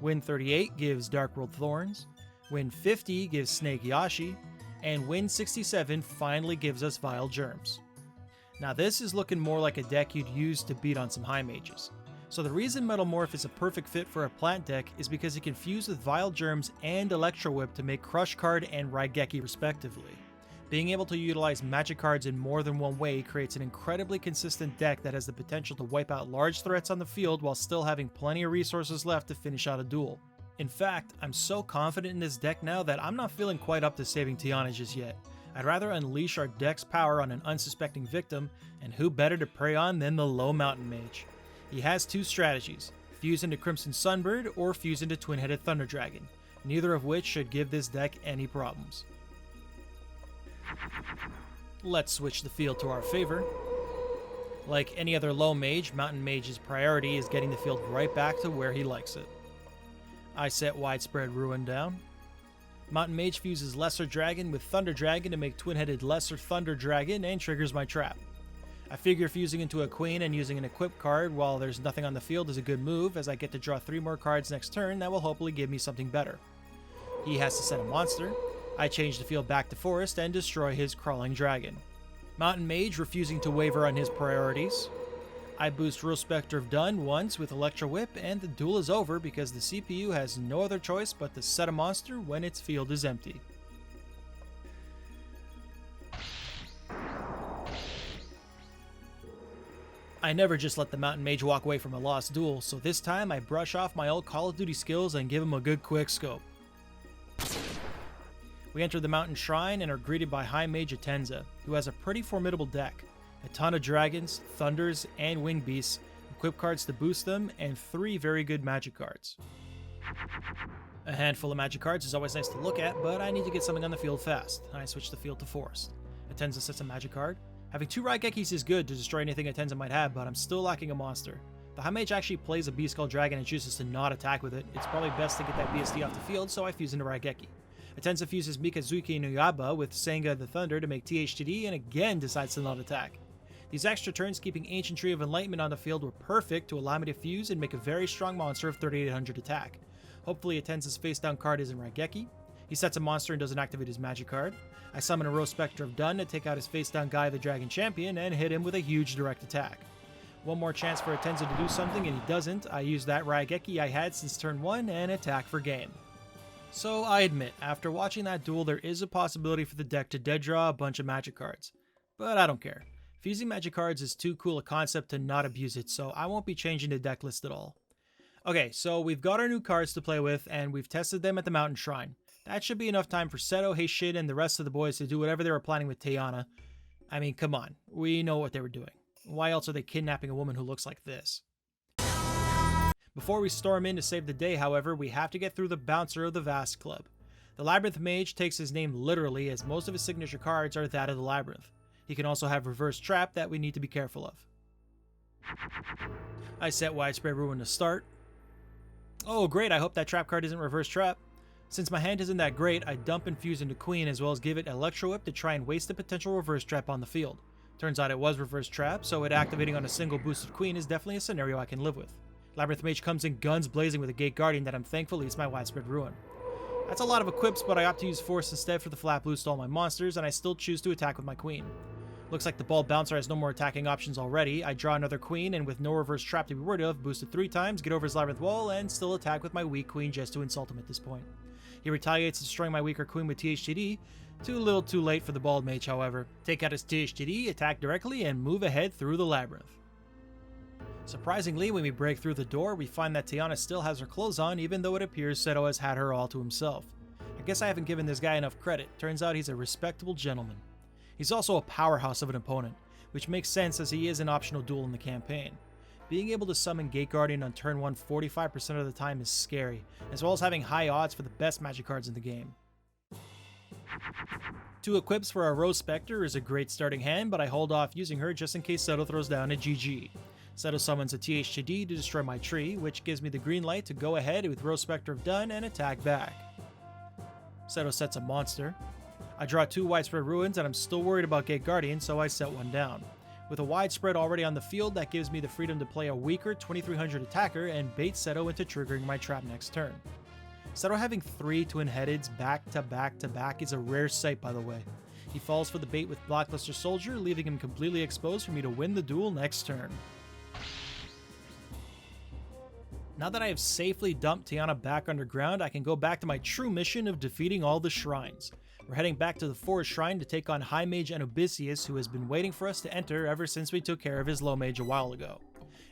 Win 38 gives Dark World Thorns. Win 50 gives Snake Yashi. And Win 67 finally gives us Vile Germs. Now this is looking more like a deck you'd use to beat on some high mages. So the reason Metal Morph is a perfect fit for a plant deck is because it can fuse with Vile Germs and Electro Whip to make Crush Card and Raigeki respectively. Being able to utilize magic cards in more than one way creates an incredibly consistent deck that has the potential to wipe out large threats on the field while still having plenty of resources left to finish out a duel. In fact, I'm so confident in this deck now that I'm not feeling quite up to saving Teana just yet. I'd rather unleash our deck's power on an unsuspecting victim, and who better to prey on than the Low Mountain Mage. He has 2 strategies, fuse into Crimson Sunbird or fuse into Twin-Headed Thunder Dragon, neither of which should give this deck any problems. Let's switch the field to our favor. Like any other low mage, Mountain Mage's priority is getting the field right back to where he likes it. I set Widespread Ruin down. Mountain Mage fuses Lesser Dragon with Thunder Dragon to make Twin-Headed Lesser Thunder Dragon and triggers my trap. I figure fusing into a Queen and using an equip card while there's nothing on the field is a good move, as I get to draw 3 more cards next turn that will hopefully give me something better. He has to set a monster. I change the field back to Forest and destroy his Crawling Dragon. Mountain Mage refusing to waver on his priorities. I boost Real Spectre of Dun once with Electro Whip, and the duel is over because the CPU has no other choice but to set a monster when its field is empty. I never just let the Mountain Mage walk away from a lost duel, so this time I brush off my old Call of Duty skills and give him a good quick scope. We enter the Mountain Shrine and are greeted by High Mage Atenza, who has a pretty formidable deck. A ton of dragons, thunders, and wing beasts, equip cards to boost them, and 3 very good magic cards. A handful of magic cards is always nice to look at, but I need to get something on the field fast. I switch the field to Forest. Atenza sets a magic card. Having 2 Raigekis is good to destroy anything Atenza might have, but I'm still lacking a monster. The High Mage actually plays a Beast Skull Dragon and chooses to not attack with it. It's probably best to get that BSD off the field, so I fuse into Raigeki. Atenza fuses Mikazuki no Yaba with Senga the Thunder to make THTD and again decides to not attack. These extra turns keeping Ancient Tree of Enlightenment on the field were perfect to allow me to fuse and make a very strong monster of 3800 attack. Hopefully Atenza's face down card isn't Raigeki. He sets a monster and doesn't activate his magic card. I summon a Rose Spectre of Dun to take out his face down Guy the Dragon Champion and hit him with a huge direct attack. One more chance for Atenza to do something and he doesn't. I use that Raigeki I had since turn 1 and attack for game. So I admit, after watching that duel there is a possibility for the deck to dead draw a bunch of magic cards. But I don't care. Fusing magic cards is too cool a concept to not abuse it, so I won't be changing the deck list at all. Okay, so we've got our new cards to play with, and we've tested them at the Mountain Shrine. That should be enough time for Seto, Heishin, and the rest of the boys to do whatever they were planning with Teana. I mean, come on, we know what they were doing. Why else are they kidnapping a woman who looks like this? Before we storm in to save the day, however, we have to get through the bouncer of the Vast Club. The Labyrinth Mage takes his name literally, as most of his signature cards are that of the Labyrinth. He can also have Reverse Trap that we need to be careful of. I set Widespread Ruin to start. Oh great, I hope that trap card isn't Reverse Trap. Since my hand isn't that great, I dump and fuse into Queen as well as give it Electro Whip to try and waste a potential Reverse Trap on the field. Turns out it was Reverse Trap, so it activating on a single boosted Queen is definitely a scenario I can live with. Labyrinth Mage comes in guns blazing with a Gate Guardian that I'm thankful leads my Widespread Ruin. That's a lot of equips, but I opt to use Force instead for the flat blue to all my monsters, and I still choose to attack with my Queen. Looks like the ball bouncer has no more attacking options already. I draw another queen, and with no reverse trap to be worried of, boosted 3 times, get over his labyrinth wall, and still attack with my weak queen just to insult him at this point. He retaliates, destroying my weaker queen with THTD. Too little too late for the bald mage, however. Take out his THTD, attack directly, and move ahead through the labyrinth. Surprisingly, when we break through the door, we find that Teana still has her clothes on, even though it appears Seto has had her all to himself. I guess I haven't given this guy enough credit. Turns out he's a respectable gentleman. He's also a powerhouse of an opponent, which makes sense as he is an optional duel in the campaign. Being able to summon Gate Guardian on turn 1 45% of the time is scary, as well as having high odds for the best magic cards in the game. 2 equips for our Rose Spectre is a great starting hand, but I hold off using her just in case Seto throws down a GG. Seto summons a THTD to destroy my tree, which gives me the green light to go ahead with Rose Spectre of done and attack back. Seto sets a monster. I draw 2 widespread ruins, and I'm still worried about Gate Guardian, so I set one down. With a widespread already on the field, that gives me the freedom to play a weaker 2300 attacker and bait Seto into triggering my trap next turn. Seto having 3 twin-headeds back to back to back is a rare sight, by the way. He falls for the bait with Blackluster Soldier, leaving him completely exposed for me to win the duel next turn. Now that I have safely dumped Teana back underground, I can go back to my true mission of defeating all the shrines. We're heading back to the Forest Shrine to take on High Mage Anubisius, who has been waiting for us to enter ever since we took care of his low mage a while ago.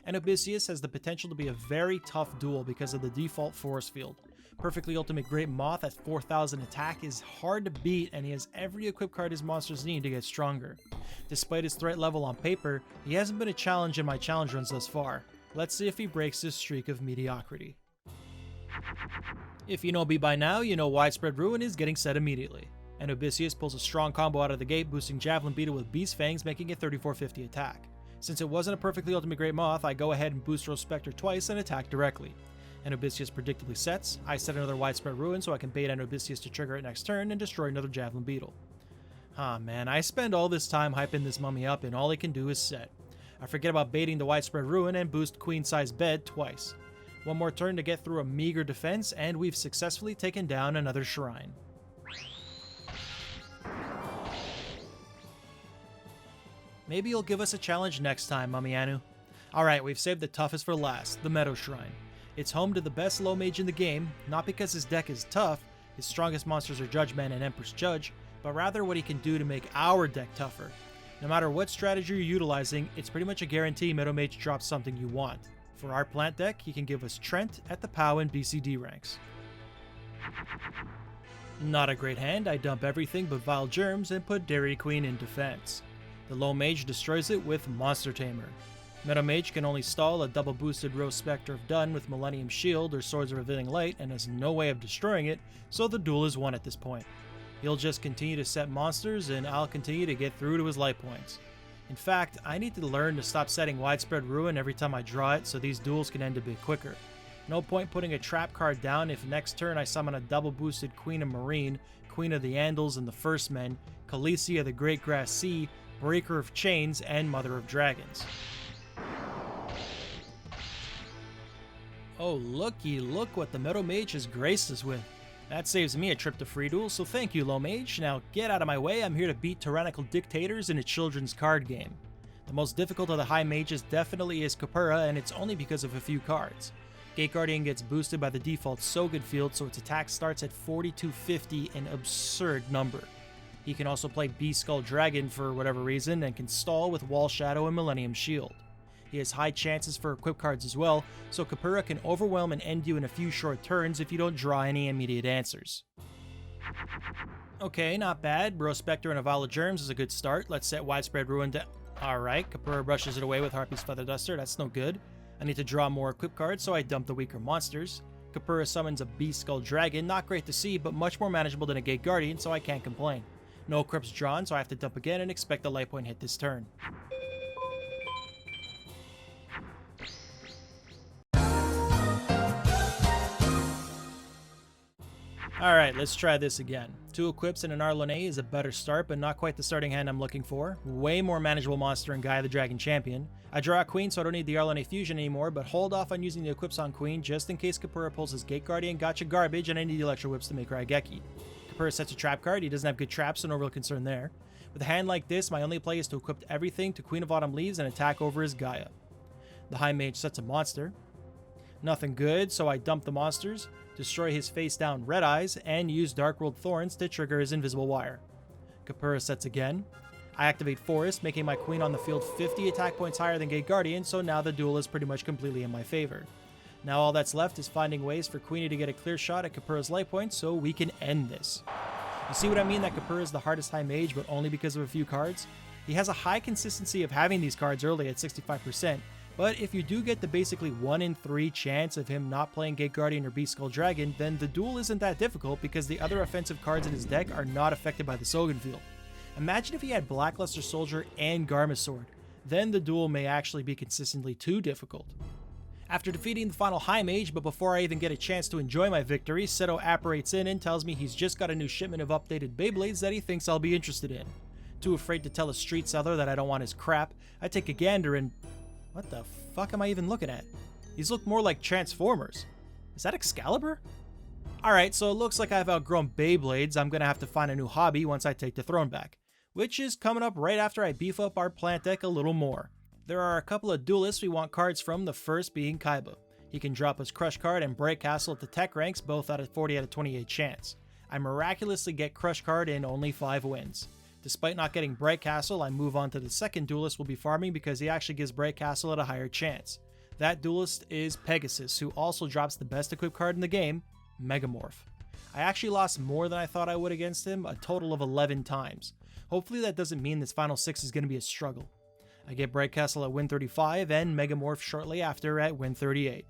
Anubisius has the potential to be a very tough duel because of the default forest field. Perfectly Ultimate Great Moth at 4000 attack is hard to beat, and he has every equip card his monsters need to get stronger. Despite his threat level on paper, he hasn't been a challenge in my challenge runs thus far. Let's see if he breaks this streak of mediocrity. If you know me by now, you know Widespread Ruin is getting set immediately. Anubisius pulls a strong combo out of the gate, boosting Javelin Beetle with Beast Fangs, making it 3450 attack. Since it wasn't a perfectly Ultimate Great Moth, I go ahead and boost Rose Spectre twice and attack directly. Anubisius predictably sets. I set another Widespread Ruin so I can bait Anubisius to trigger it next turn and destroy another Javelin Beetle. Ah man, I spend all this time hyping this mummy up and all he can do is set. I forget about baiting the Widespread Ruin and boost Queen Size Bed twice. One more turn to get through a meager defense, and we've successfully taken down another shrine. Maybe you'll give us a challenge next time, Mummy Anu. Alright, we've saved the toughest for last, the Meadow Shrine. It's home to the best low mage in the game, not because his deck is tough, his strongest monsters are Judgment and Empress Judge, but rather what he can do to make our deck tougher. No matter what strategy you're utilizing, it's pretty much a guarantee Meadow Mage drops something you want. For our plant deck, he can give us Trent at the POW and BCD ranks. Not a great hand, I dump everything but Vile Germs and put Dairy Queen in defense. The low mage destroys it with Monster Tamer. Meadow Mage can only stall a double boosted Rose Spectre of Dun with Millennium Shield or Swords of Revealing Light and has no way of destroying it, so the duel is won at this point. He'll just continue to set monsters and I'll continue to get through to his life points. In fact, I need to learn to stop setting Widespread Ruin every time I draw it so these duels can end a bit quicker. No point putting a trap card down if next turn I summon a double boosted Queen of Marine, Queen of the Andals and the First Men, Khaleesi of the Great Grass Sea, Breaker of Chains, and Mother of Dragons. Oh looky, look what the Meadow Mage has graced us with. That saves me a trip to free duel, so thank you, Low Mage. Now get out of my way, I'm here to beat tyrannical dictators in a children's card game. The most difficult of the high mages definitely is Kepura, and it's only because of a few cards. Gate Guardian gets boosted by the default So Good field, so its attack starts at 4250, an absurd number. He can also play Beast Skull Dragon for whatever reason, and can stall with Wall Shadow and Millennium Shield. He has high chances for equip cards as well, so Kepura can overwhelm and end you in a few short turns if you don't draw any immediate answers. Okay, not bad. Rose Spectre and a Vial of Germs is a good start. Let's set Widespread Ruin down. Alright, Kepura brushes it away with Harpy's Feather Duster, that's no good. I need to draw more equip cards, so I dump the weaker monsters. Kepura summons a Beast Skull Dragon, not great to see, but much more manageable than a Gate Guardian, so I can't complain. No equips drawn, so I have to dump again and expect a life point hit this turn. Alright, let's try this again. 2 equips and an Arlene is a better start, but not quite the starting hand I'm looking for. Way more manageable monster in Gaia the Dragon Champion. I draw a Queen, so I don't need the Arlene Fusion anymore, but hold off on using the equips on Queen just in case Kepura pulls his Gate Guardian Gotcha garbage and I need the Electro Whips to make Raigeki. Kepura sets a trap card, he doesn't have good traps, so no real concern there. With a hand like this, my only play is to equip everything to Queen of Autumn Leaves and attack over his Gaia. The High Mage sets a monster. Nothing good, so I dump the monsters, destroy his face down Red Eyes, and use Dark World Thorns to trigger his Invisible Wire. Kepura sets again. I activate Forest, making my Queen on the field 50 attack points higher than Gate Guardian, so now the duel is pretty much completely in my favor. Now all that's left is finding ways for Queenie to get a clear shot at Kepura's life points so we can end this. You see what I mean that Kepura is the hardest High Mage, but only because of a few cards? He has a high consistency of having these cards early at 65%, but if you do get the basically 1 in 3 chance of him not playing Gate Guardian or Beast Skull Dragon, then the duel isn't that difficult because the other offensive cards in his deck are not affected by the Sogen field. Imagine if he had Blackluster Soldier and Garma Sword, then the duel may actually be consistently too difficult. After defeating the final High Mage, but before I even get a chance to enjoy my victory, Seto apparates in and tells me he's just got a new shipment of updated Beyblades that he thinks I'll be interested in. Too afraid to tell a street seller that I don't want his crap, I take a gander and... what the fuck am I even looking at? These look more like Transformers. Is that Excalibur? Alright, so it looks like I've outgrown Beyblades. I'm gonna have to find a new hobby once I take the throne back, which is coming up right after I beef up our plant deck a little more. There are a couple of duelists we want cards from, the first being Kaiba. He can drop his Crush card and Break Castle at the tech ranks, both at a 40 out of 28 chance. I miraculously get Crush card in only 5 wins. Despite not getting Break Castle, I move on to the second duelist we'll be farming because he actually gives Break Castle at a higher chance. That duelist is Pegasus, who also drops the best equipped card in the game, Megamorph. I actually lost more than I thought I would against him, a total of 11 times. Hopefully that doesn't mean this final 6 is going to be a struggle. I get Bright Castle at win 35 and Megamorph shortly after at win 38.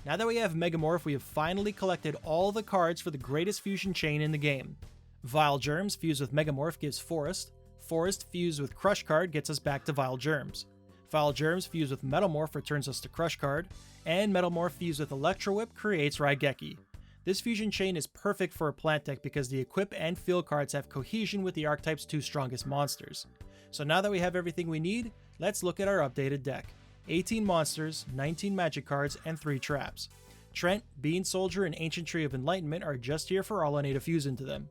Now that we have Megamorph, we have finally collected all the cards for the greatest fusion chain in the game. Vile Germs fused with Megamorph gives Forest. Forest fused with Crush card gets us back to Vile Germs. Vile Germs fused with Metalmorph returns us to Crush card. And Metalmorph fused with Electro Whip creates Raigeki. This fusion chain is perfect for a plant deck because the equip and field cards have cohesion with the archetype's 2 strongest monsters. So now that we have everything we need, let's look at our updated deck. 18 monsters, 19 magic cards, and 3 traps. Trent, Bean Soldier, and Ancient Tree of Enlightenment are just here for all I need to fuse into them.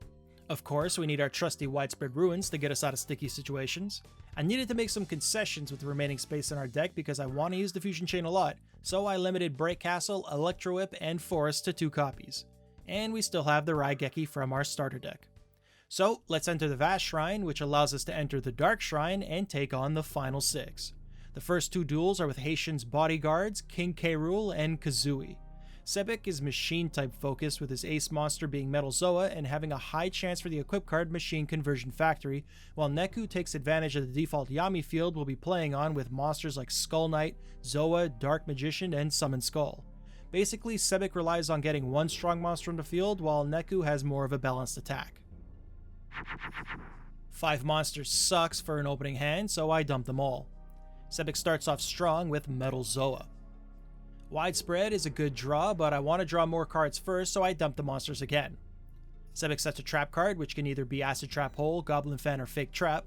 Of course, we need our trusty Widespread Ruins to get us out of sticky situations. I needed to make some concessions with the remaining space in our deck because I want to use the fusion chain a lot, so I limited Break Castle, Electro Whip, and Forest to 2 copies. And we still have the Raigeki from our starter deck. So let's enter the Vast Shrine, which allows us to enter the Dark Shrine and take on the final 6. The first 2 duels are with Heishin's bodyguards, King K. Rool, and Kazooie. Sebek is machine type focused, with his ace monster being Metal Zoa and having a high chance for the equip card Machine Conversion Factory, while Neku takes advantage of the default Yami field we'll be playing on with monsters like Skull Knight, Zoa, Dark Magician, and Summon Skull. Basically, Sebek relies on getting 1 strong monster on the field, while Neku has more of a balanced attack. 5 monsters sucks for an opening hand, so I dump them all. Sebek starts off strong with Metal Zoa. Widespread is a good draw, but I want to draw more cards first, so I dump the monsters again. Sebek sets a trap card, which can either be Acid Trap Hole, Goblin Fan, or Fake Trap.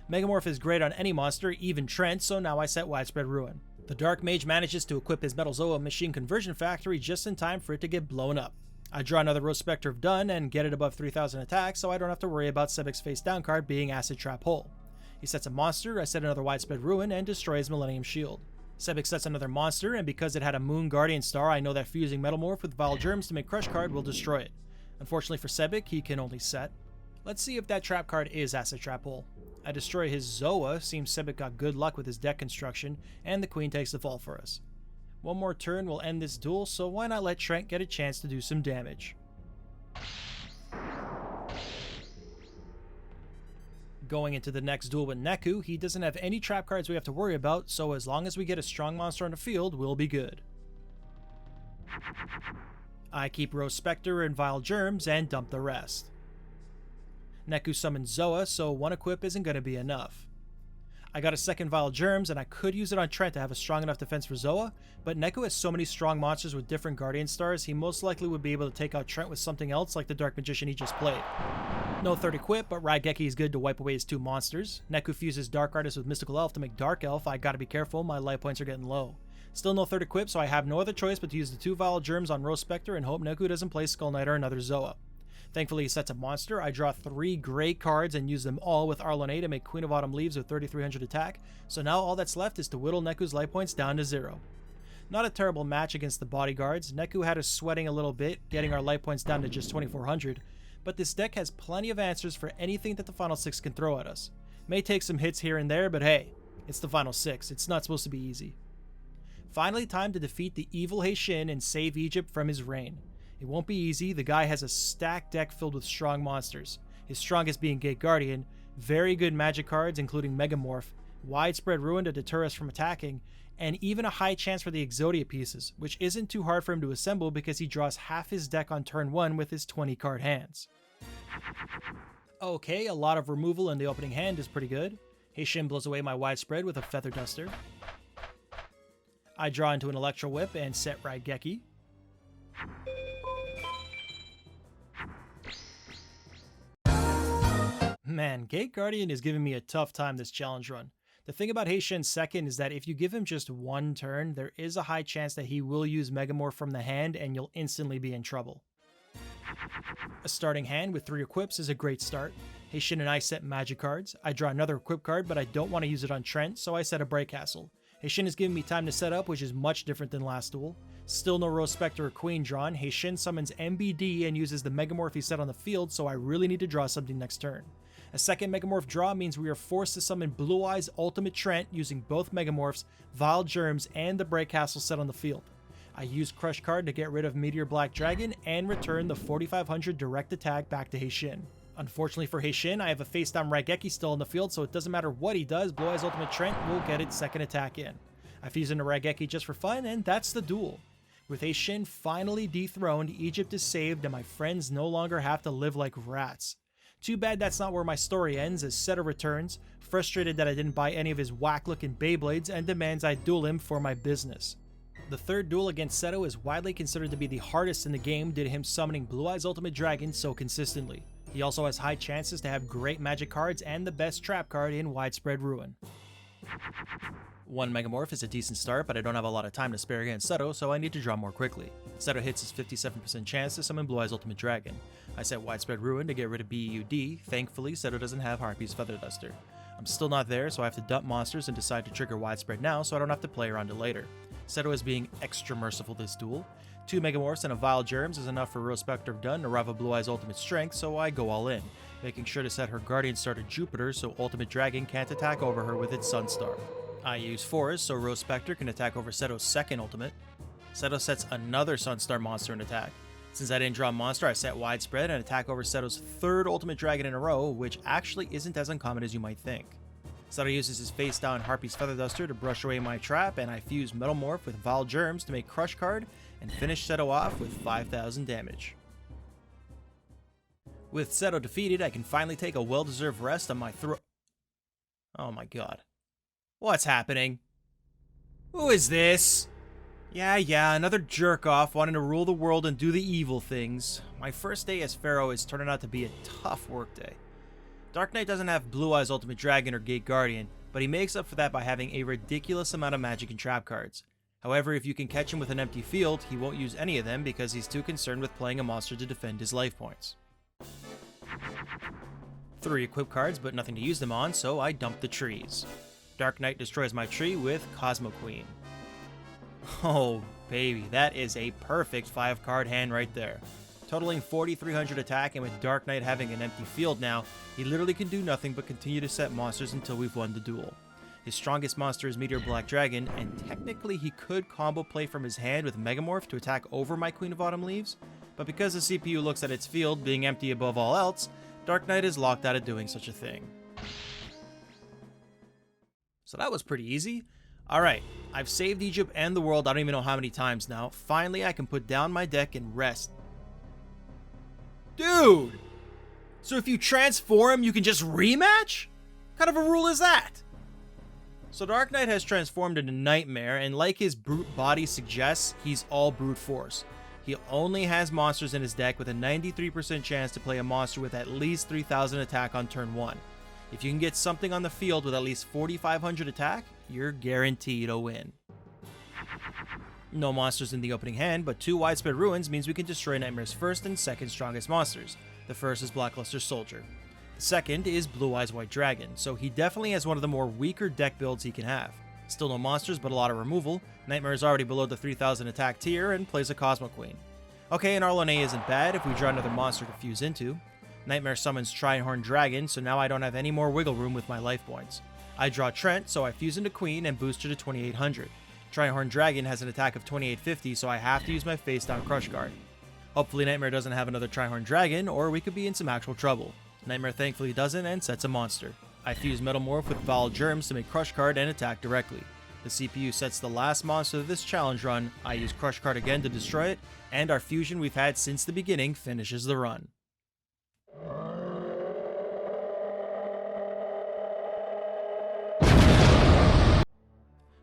Megamorph is great on any monster, even Trent, so now I set Widespread Ruin. The Dark Mage manages to equip his Metal Zoa Machine Conversion Factory just in time for it to get blown up. I draw another Rose Spectre of Dun and get it above 3000 attack, so I don't have to worry about Sebek's face down card being Acid Trap Hole. He sets a monster, I set another Widespread Ruin, and destroys Millennium Shield. Sebek sets another monster, and because it had a Moon Guardian Star, I know that fusing Metalmorph with Vile Germs to make Crush card will destroy it. Unfortunately for Sebek, he can only set. Let's see if that trap card is Acid Trap Hole. I destroy his Zoa, seems Sebek got good luck with his deck construction, and the Queen takes the fall for us. One more turn will end this duel, so why not let Trent get a chance to do some damage. Going into the next duel with Neku, he doesn't have any trap cards we have to worry about, so as long as we get a strong monster on the field, we'll be good. I keep Rose Spectre and Vile Germs and dump the rest. Neku summons Zoa, so 1 equip isn't going to be enough. I got a second Vile Germs, and I could use it on Trent to have a strong enough defense for Zoa, but Neku has so many strong monsters with different Guardian Stars, he most likely would be able to take out Trent with something else like the Dark Magician he just played. No 3rd equip, but Raigeki is good to wipe away his 2 monsters. Neku fuses Dark Artist with Mystical Elf to make Dark Elf. I gotta be careful, my life points are getting low. Still no 3rd equip, so I have no other choice but to use the 2 Vile Germs on Rose Spectre and hope Neku doesn't play Skull Knight or another Zoa. Thankfully, he sets a monster. I draw 3 great cards and use them all with Arlene to make Queen of Autumn Leaves with 3300 attack, so now all that's left is to whittle Neku's life points down to 0. Not a terrible match against the bodyguards. Neku had us sweating a little bit, getting our life points down to just 2400, but this deck has plenty of answers for anything that the Final 6 can throw at us. May take some hits here and there, but hey, it's the Final 6. It's not supposed to be easy. Finally, time to defeat the evil Heishin and save Egypt from his reign. It won't be easy. The guy has a stacked deck filled with strong monsters, his strongest being Gate Guardian, very good magic cards including Megamorph, widespread ruin to deter us from attacking, and even a high chance for the Exodia pieces, which isn't too hard for him to assemble because he draws half his deck on turn 1 with his 20 card hands. Okay, a lot of removal in the opening hand is pretty good. Heishin blows away my widespread with a Feather Duster. I draw into an Electro Whip and set Raigeki. Man, Gate Guardian is giving me a tough time this challenge run. The thing about Heishin's second is that if you give him just one turn, there is a high chance that he will use Megamorph from the hand and you'll instantly be in trouble. A starting hand with 3 equips is a great start. Heishin and I set magic cards. I draw another equip card, but I don't want to use it on Trent, so I set a Break Castle. Heishin is giving me time to set up, which is much different than last duel. Still no Rose Spectre or Queen drawn. Heishin summons MBD and uses the Megamorph he set on the field, so I really need to draw something next turn. A second Megamorph draw means we are forced to summon Blue Eyes Ultimate Trent using both Megamorphs, Vile Germs, and the Break Castle set on the field. I use Crush card to get rid of Meteor Black Dragon and return the 4500 direct attack back to Heishin. Unfortunately for Heishin, I have a face down Raigeki still in the field, so it doesn't matter what he does, Blue Eyes Ultimate Trent will get its second attack in. I fuse into Raigeki just for fun, and that's the duel. With Heishin finally dethroned, Egypt is saved and my friends no longer have to live like rats. Too bad that's not where my story ends, as Seto returns, frustrated that I didn't buy any of his whack-looking Beyblades, and demands I duel him for my business. The third duel against Seto is widely considered to be the hardest in the game due to him summoning Blue Eyes Ultimate Dragon so consistently. He also has high chances to have great magic cards and the best trap card in Widespread Ruin. 1 Megamorph is a decent start, but I don't have a lot of time to spare against Seto, so I need to draw more quickly. Seto hits his 57% chance to summon Blue Eyes Ultimate Dragon. I set Widespread Ruin to get rid of BEUD. Thankfully, Seto doesn't have Harpy's Feather Duster. I'm still not there, so I have to dump monsters and decide to trigger Widespread now so I don't have to play around it later. Seto is being extra merciful this duel. 2 Megamorphs and a Vile Germs is enough for Rose Spectre of Dun to rival Blue Eyes Ultimate Strength, so I go all in, making sure to set her Guardian Star to Jupiter so Ultimate Dragon can't attack over her with its Sunstar. I use Forest so Rose Spectre can attack over Seto's second ultimate. Seto sets another Sunstar monster in attack. Since I didn't draw a monster, I set Widespread and attack over Seto's third ultimate dragon in a row, which actually isn't as uncommon as you might think. Seto uses his face down Harpy's Feather Duster to brush away my trap, and I fuse Metal Morph with Vile Germs to make Crush card and finish Seto off with 5000 damage. With Seto defeated, I can finally take a well-deserved rest on my throat. Oh my god. What's happening? Who is this? Yeah, another jerk-off wanting to rule the world and do the evil things. My first day as Pharaoh is turning out to be a tough workday. Darknite doesn't have Blue Eyes Ultimate Dragon or Gate Guardian, but he makes up for that by having a ridiculous amount of magic and trap cards. However, if you can catch him with an empty field, he won't use any of them because he's too concerned with playing a monster to defend his life points. 3 equip cards, but nothing to use them on, so I dump the trees. Darknite destroys my tree with Cosmo Queen. Oh baby, that is a perfect 5-card hand right there. Totaling 4300 attack, and with Darknite having an empty field now, he literally can do nothing but continue to set monsters until we've won the duel. His strongest monster is Meteor Black Dragon, and technically he could combo play from his hand with Megamorph to attack over my Queen of Autumn Leaves, but because the CPU looks at its field being empty above all else, Darknite is locked out of doing such a thing. So that was pretty easy. Alright, I've saved Egypt and the world I don't even know how many times now. Finally, I can put down my deck and rest. Dude! So if you transform, you can just rematch? What kind of a rule is that? So Darknite has transformed into Nitemare, and like his brute body suggests, he's all brute force. He only has monsters in his deck with a 93% chance to play a monster with at least 3000 attack on turn 1. If you can get something on the field with at least 4500 attack, you're guaranteed a win. No monsters in the opening hand, but 2 widespread ruins means we can destroy Nightmare's first and second strongest monsters. The first is Blackluster Soldier. The second is Blue Eyes White Dragon, so he definitely has one of the more weaker deck builds he can have. Still no monsters, but a lot of removal. Nightmare is already below the 3000 attack tier and plays a Cosmo Queen. Okay, and Arlone isn't bad if we draw another monster to fuse into. Nightmare summons Trinehorn Dragon, so now I don't have any more wiggle room with my life points. I draw Trent, so I fuse into Queen and boost her to 2800. Trinehorn Dragon has an attack of 2850, so I have to use my face down Crush card. Hopefully Nightmare doesn't have another Trinehorn Dragon, or we could be in some actual trouble. Nightmare thankfully doesn't and sets a monster. I fuse Metalmorph with Foul Germs to make Crush card and attack directly. The CPU sets the last monster of this challenge run, I use Crush card again to destroy it, and our fusion we've had since the beginning finishes the run.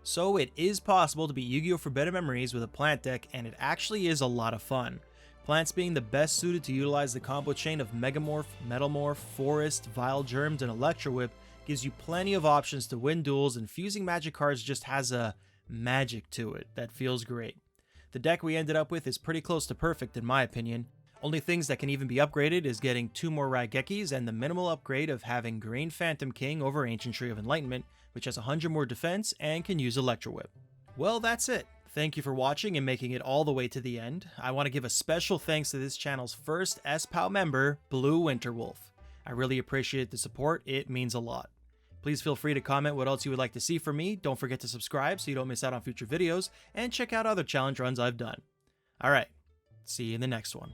So it is possible to beat Yu-Gi-Oh! Forbidden Memories with a plant deck, and it actually is a lot of fun. Plants being the best suited to utilize the combo chain of Megamorph, Metalmorph, Forest, Vile Germs, and Electro Whip gives you plenty of options to win duels, and fusing magic cards just has a magic to it that feels great. The deck we ended up with is pretty close to perfect in my opinion. Only things that can even be upgraded is getting 2 more Raigekis and the minimal upgrade of having Green Phantom King over Ancient Tree of Enlightenment, which has 100 more defense and can use Electro Whip. Well, that's it. Thank you for watching and making it all the way to the end. I want to give a special thanks to this channel's first SPAL member, Blue Winterwolf. I really appreciate the support, it means a lot. Please feel free to comment what else you would like to see from me, don't forget to subscribe so you don't miss out on future videos, and check out other challenge runs I've done. Alright, see you in the next one.